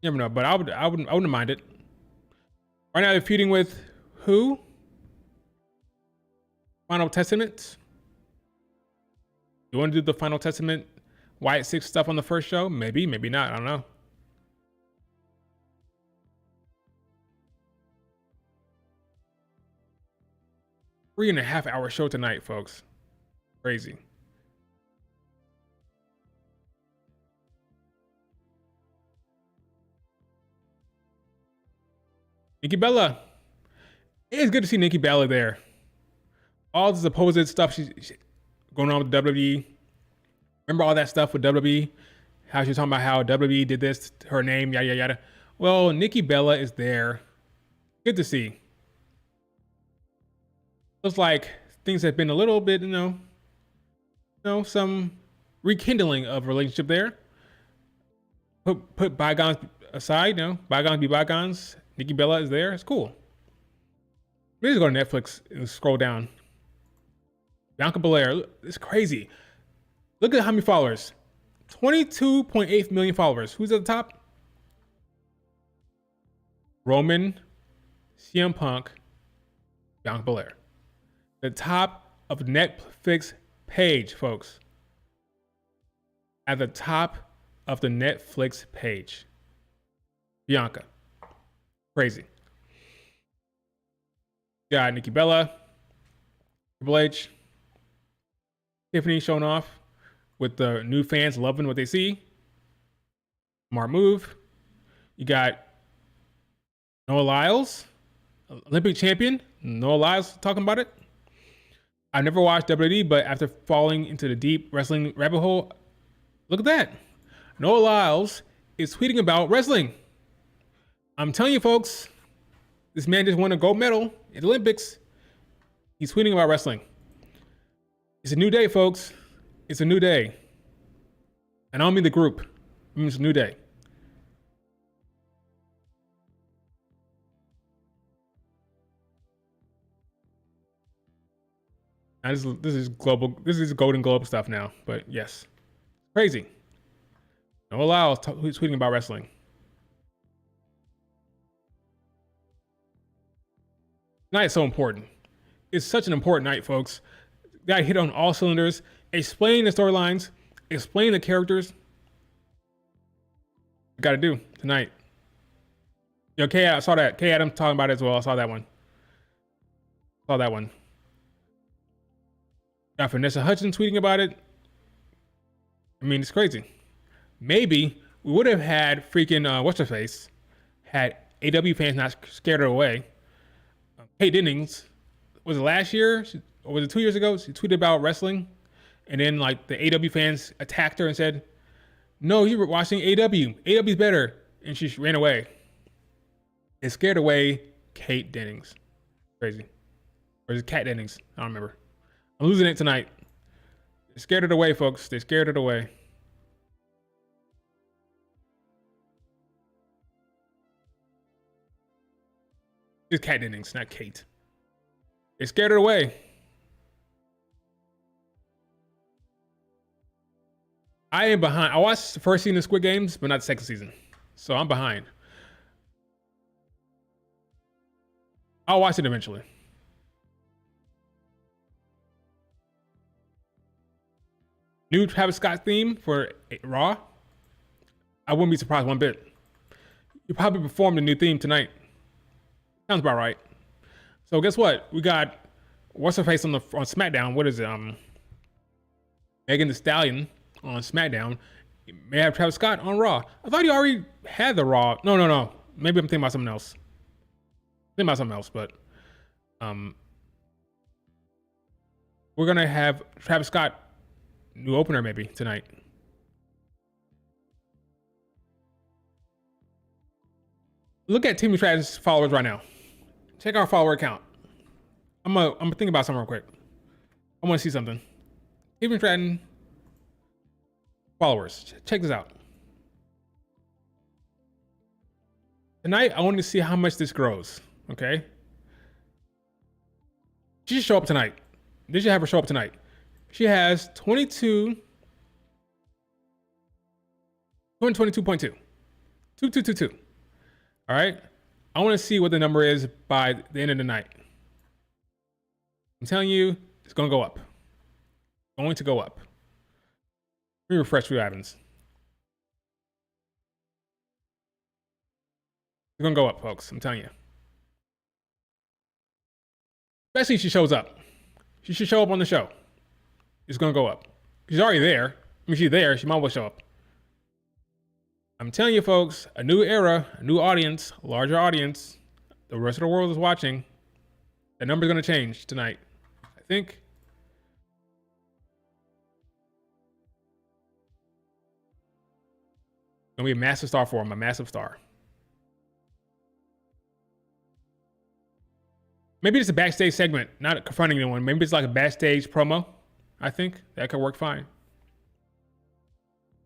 You never know, but I wouldn't mind it. Right now they're feuding with who? Final Testament. You want to do the Final Testament Wyatt Six stuff on the first show? Maybe, maybe not. I don't know. Three-and-a-half-hour show tonight, folks. Crazy. Nikki Bella. It is good to see Nikki Bella there. All the supposed stuff she's going on with WWE. Remember all that stuff with WWE? How she was talking about how WWE did this, her name, yada, yada, yada. Well, Nikki Bella is there. Good to see. Looks like things have been a little bit, you know, some rekindling of relationship there. Put bygones aside, you know, bygones be bygones. Nikki Bella is there. It's cool. Let me just go to Netflix and scroll down. Bianca Belair, it's crazy. Look at how many followers. 22.8 million followers. Who's at the top? Roman, CM Punk, Bianca Belair. The top of Netflix page, folks. At the top of the Netflix page. Bianca. Crazy. Got Nikki Bella, Triple H, Tiffany showing off with the new fans loving what they see. Smart move. You got Noah Lyles, Olympic champion. Noah Lyles talking about it. I never watched WWE, but after falling into the deep wrestling rabbit hole, look at that. Noah Lyles is tweeting about wrestling. I'm telling you, folks, this man just won a gold medal at the Olympics. He's tweeting about wrestling. It's a new day, folks. It's a new day. And I don't mean the group. I mean it's a new day. Now this is global. This is Golden Globe stuff now. But yes, crazy. No allow tweeting about wrestling. Tonight is so important. It's such an important night, folks. Got hit on all cylinders. Explain the storylines. Explain the characters. Got to do tonight. Yo, I saw that. Kay Adams talking about it as well. I saw that one. Got Vanessa Hudgens tweeting about it. I mean, it's crazy. Maybe we would have had freaking what's her face had AW fans not scared her away. Kate Dennings, was it last year or was it 2 years ago? She tweeted about wrestling, and then like the AW fans attacked her and said, "No, you were watching AW. AW's better," and she ran away. It scared away Kate Dennings. Crazy. Or is it Kat Dennings? I don't remember. I'm losing it tonight. They scared it away, folks. They scared it away. It's Kat Dennings, not Kate. They scared it away. I am behind. I watched the first season of Squid Games, but not the second season. So I'm behind. I'll watch it eventually. New Travis Scott theme for Raw. I wouldn't be surprised one bit. You probably performed a new theme tonight. Sounds about right. So guess what? We got what's her face on SmackDown. What is it? Megan Thee Stallion on SmackDown. May have Travis Scott on Raw. I thought he already had the Raw. No. Maybe I'm thinking about something else. But we're gonna have Travis Scott new opener maybe tonight. Look at Team Stratton's followers right now. Check our follower count. I'm gonna think about something real quick. I want to see something. Team Stratton followers. Check this out. Tonight, I want to see how much this grows. Okay. She should show up tonight. They should have her show up tonight. She has 22.2. 2222. All right. I want to see what the number is by the end of the night. I'm telling you, it's going to go up. Going to go up. Let me refresh what happens. It's going to go up, folks. I'm telling you. Especially if she shows up. She should show up on the show. It's going to go up. She's already there. I mean, she's there. She might as well show up. I'm telling you, folks, a new era, a new audience, a larger audience. The rest of the world is watching. The number's going to change tonight, I think. Going to be a massive star for him, a massive star. Maybe it's a backstage segment, not confronting anyone. Maybe it's like a backstage promo. I think that could work fine.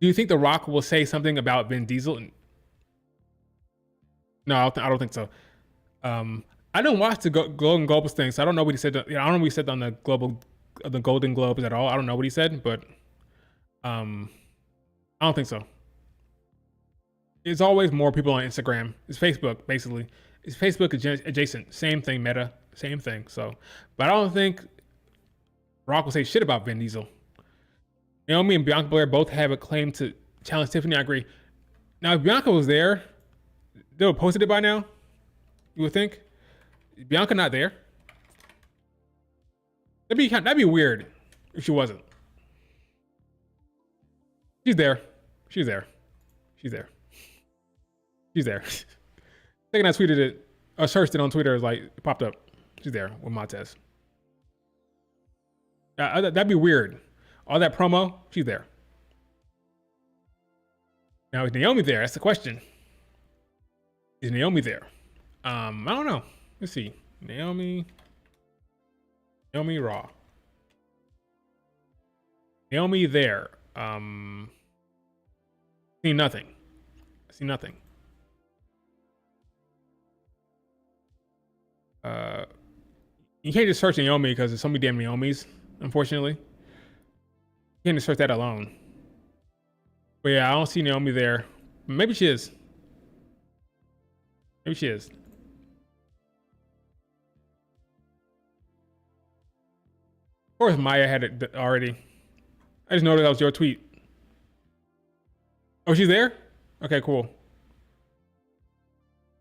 Do you think The Rock will say something about Vin Diesel? No, I don't think so. I didn't watch the Golden Globes thing, so I don't know what he said. I don't know what he said on the Golden Globes at all. I don't know what he said, but I don't think so. There's always more people on Instagram. It's Facebook, basically. It's Facebook adjacent. Same thing, Meta. Same thing. So, but I don't think Rock will say shit about Vin Diesel. Naomi and Bianca Belair both have a claim to challenge Tiffany. I agree. Now, if Bianca was there, they would have posted it by now, you would think. Bianca not there. That'd be weird if she wasn't. She's there. She's there. She's there. She's there. Second I tweeted it, or searched it on Twitter, it popped up. She's there with Montez. That'd be weird. All that promo, she's there. Now, is Naomi there? That's the question. Is Naomi there? I don't know. Let's see. Naomi Raw. Naomi there. See nothing. See nothing. You can't just search Naomi because there's so many damn Naomis, unfortunately. You can't just search that alone. But yeah, I don't see Naomi there. Maybe she is. Maybe she is. Of course, Maya had it already. I just noticed that was your tweet. Oh, she's there? Okay, cool.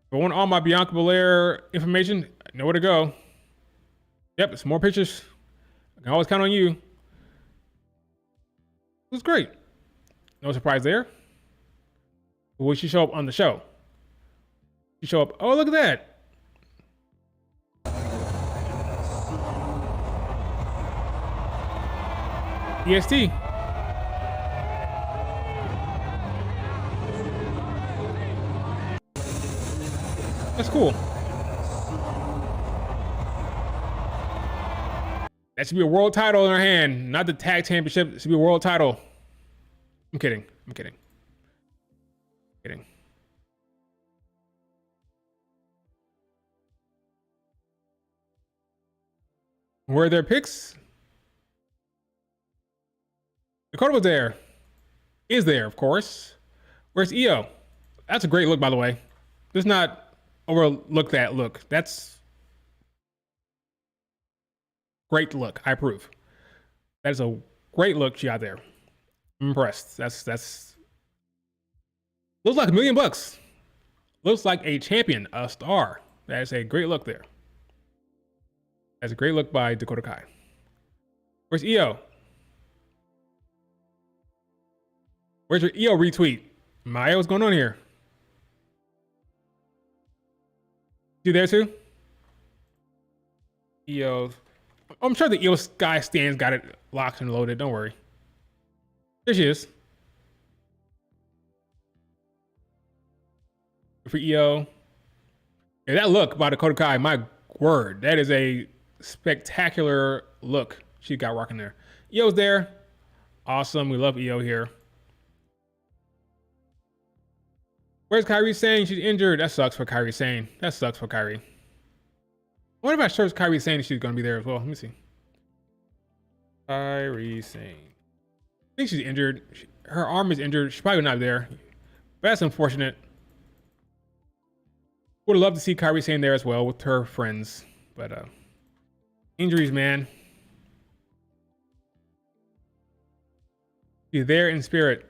If I want all my Bianca Belair information, I know where to go. Yep, some more pictures. I can always count on you. It was great. No surprise there. Will she show up on the show? She show up. Oh, look at that. EST. That's cool. That should be a world title in her hand, not the tag championship. It should be a world title. I'm kidding. I'm kidding. Kidding. Where are their picks? Dakota was there. Is there, of course. Where's Io? That's a great look, by the way. Let's not overlook that look. That's great look. I approve. That is a great look she got there. I'm impressed. That's looks like $1 million. Looks like a champion, a star. That is a great look there. That's a great look by Dakota Kai. Where's Io? Where's your Io retweet? Maya, what's going on here? You there too? Io. I'm sure the Io Sky stands got it locked and loaded. Don't worry. There she is. For Io. Yeah, that look by Dakota Kai, my word. That is a spectacular look she got rocking there. Io's there. Awesome. We love Io here. Where's Kairi Sane? She's injured. That sucks for Kairi Sane. That sucks for Kairi. What if I search Kairi Sane she's going to be there as well? Let me see. Kairi Sane. I think she's injured. Her arm is injured. She's probably not there. But that's unfortunate. Would have loved to see Kairi Sane there as well with her friends. But injuries, man. She's there in spirit.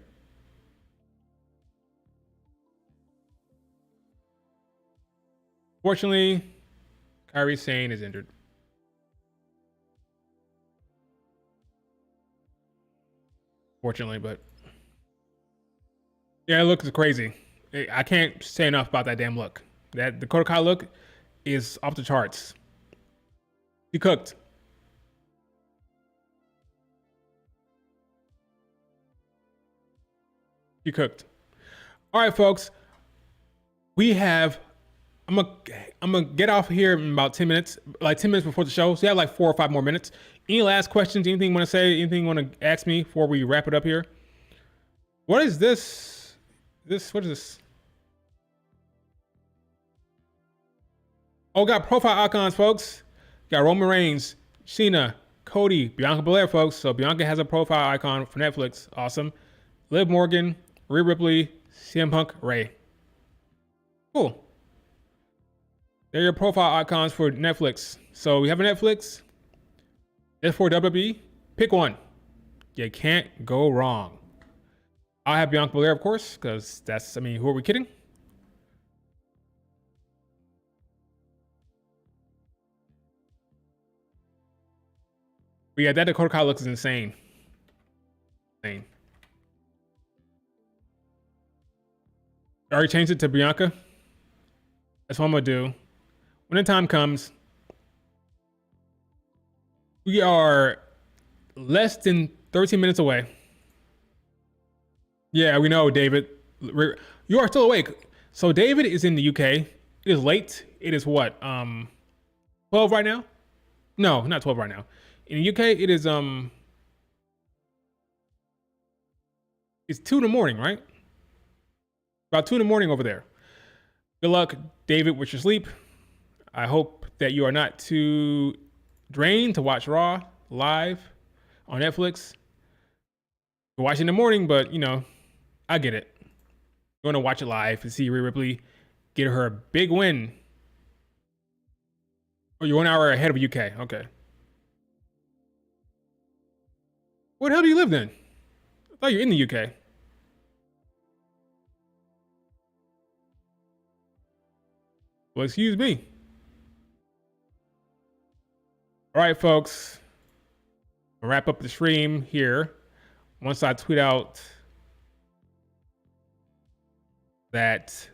Fortunately, Kairi Sane is injured. Fortunately, but yeah, it looks crazy. I can't say enough about that damn look. That Dakota Kai look is off the charts. She cooked. She cooked. All right, folks. We have. I'm gonna get off here in about 10 minutes, like 10 minutes before the show. So you have like 4 or 5 more minutes. Any last questions? Anything you want to say? Anything you want to ask me before we wrap it up here? What is this? What is this? Oh, got profile icons, folks. Got Roman Reigns, Cena, Cody, Bianca Belair, folks. So Bianca has a profile icon for Netflix. Awesome. Liv Morgan, Rhea Ripley, CM Punk, Ray. Cool. They're your profile icons for Netflix. So we have a Netflix. It's for WWE. Pick one. You can't go wrong. I have Bianca Belair, of course, because that's, I mean, who are we kidding? But yeah, that Dakota Kai looks insane. Insane. I already changed it to Bianca. That's what I'm gonna do. When the time comes, we are less than 13 minutes away. Yeah, we know, David. You are still awake. So David is in the UK. It is late. It is what? 12 right now? No, not 12 right now. In the UK, it is it's 2 in the morning, right? About 2 in the morning over there. Good luck, David, with your sleep. I hope that you are not too drained to watch Raw live on Netflix. You watch it in the morning, but you know, I get it. You want to watch it live to see Rhea Ripley get her a big win. Oh, you're 1 hour ahead of UK. Okay. Where the hell do you live then? I thought you were in the UK. Well, excuse me. All right, folks. I'll wrap up the stream here. Once I tweet out that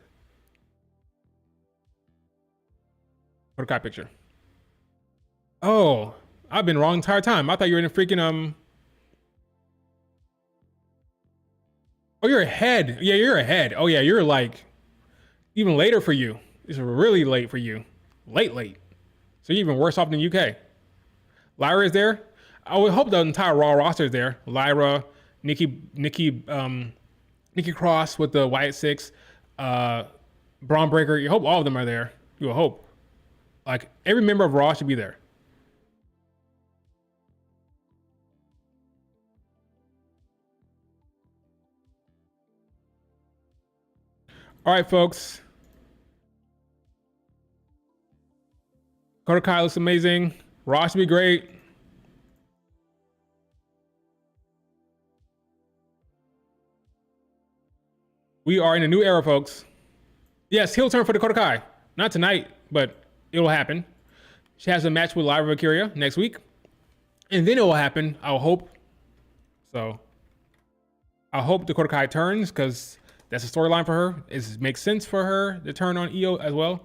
Dakota Kai picture. Oh, I've been wrong the entire time. I thought you were in a freaking Oh, you're ahead. Yeah, you're ahead. Oh yeah, you're like even later for you. It's really late for you. Late. So you're even worse off than UK. Lyra is there. I would hope the entire Raw roster is there. Lyra, Nikki Cross with the Wyatt Six, Braun Breaker. You hope all of them are there. You will hope. Like every member of Raw should be there. All right, folks. Dakota Kai looks amazing. Raw should be great. We are in a new era, folks. Yes, heel turn for Dakota Kai. Not tonight, but it will happen. She has a match with Lyra Valkyria next week. And then it will happen, I hope. So, I hope Dakota Kai turns because that's a storyline for her. It makes sense for her to turn on Io as well.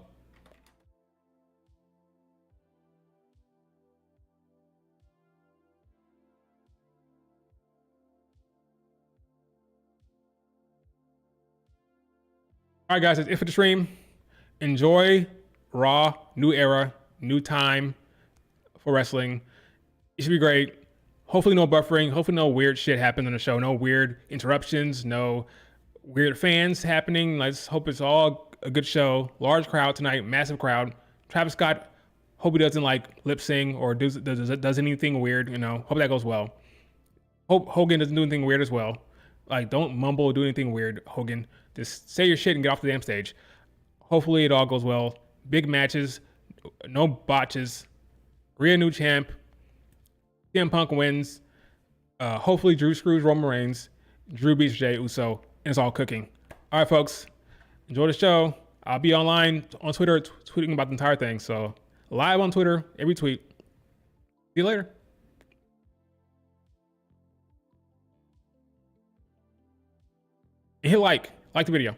All right, guys, that's it for the stream. Enjoy Raw, new era, new time for wrestling. It should be great. Hopefully no buffering. Hopefully no weird shit happens on the show. No weird interruptions. No weird fans happening. Let's hope it's all a good show. Large crowd tonight. Massive crowd. Travis Scott, hope he doesn't like lip sync or does anything weird. You know, hope that goes well. Hope Hogan doesn't do anything weird as well. Like, don't mumble or do anything weird, Hogan. Just say your shit and get off the damn stage. Hopefully it all goes well. Big matches, no botches. Rhea new champ. CM Punk wins. Hopefully Drew screws Roman Reigns. Drew beats Jey Uso. And it's all cooking. All right, folks. Enjoy the show. I'll be online on Twitter tweeting about the entire thing. So live on Twitter, every tweet. See you later. And hit like the video.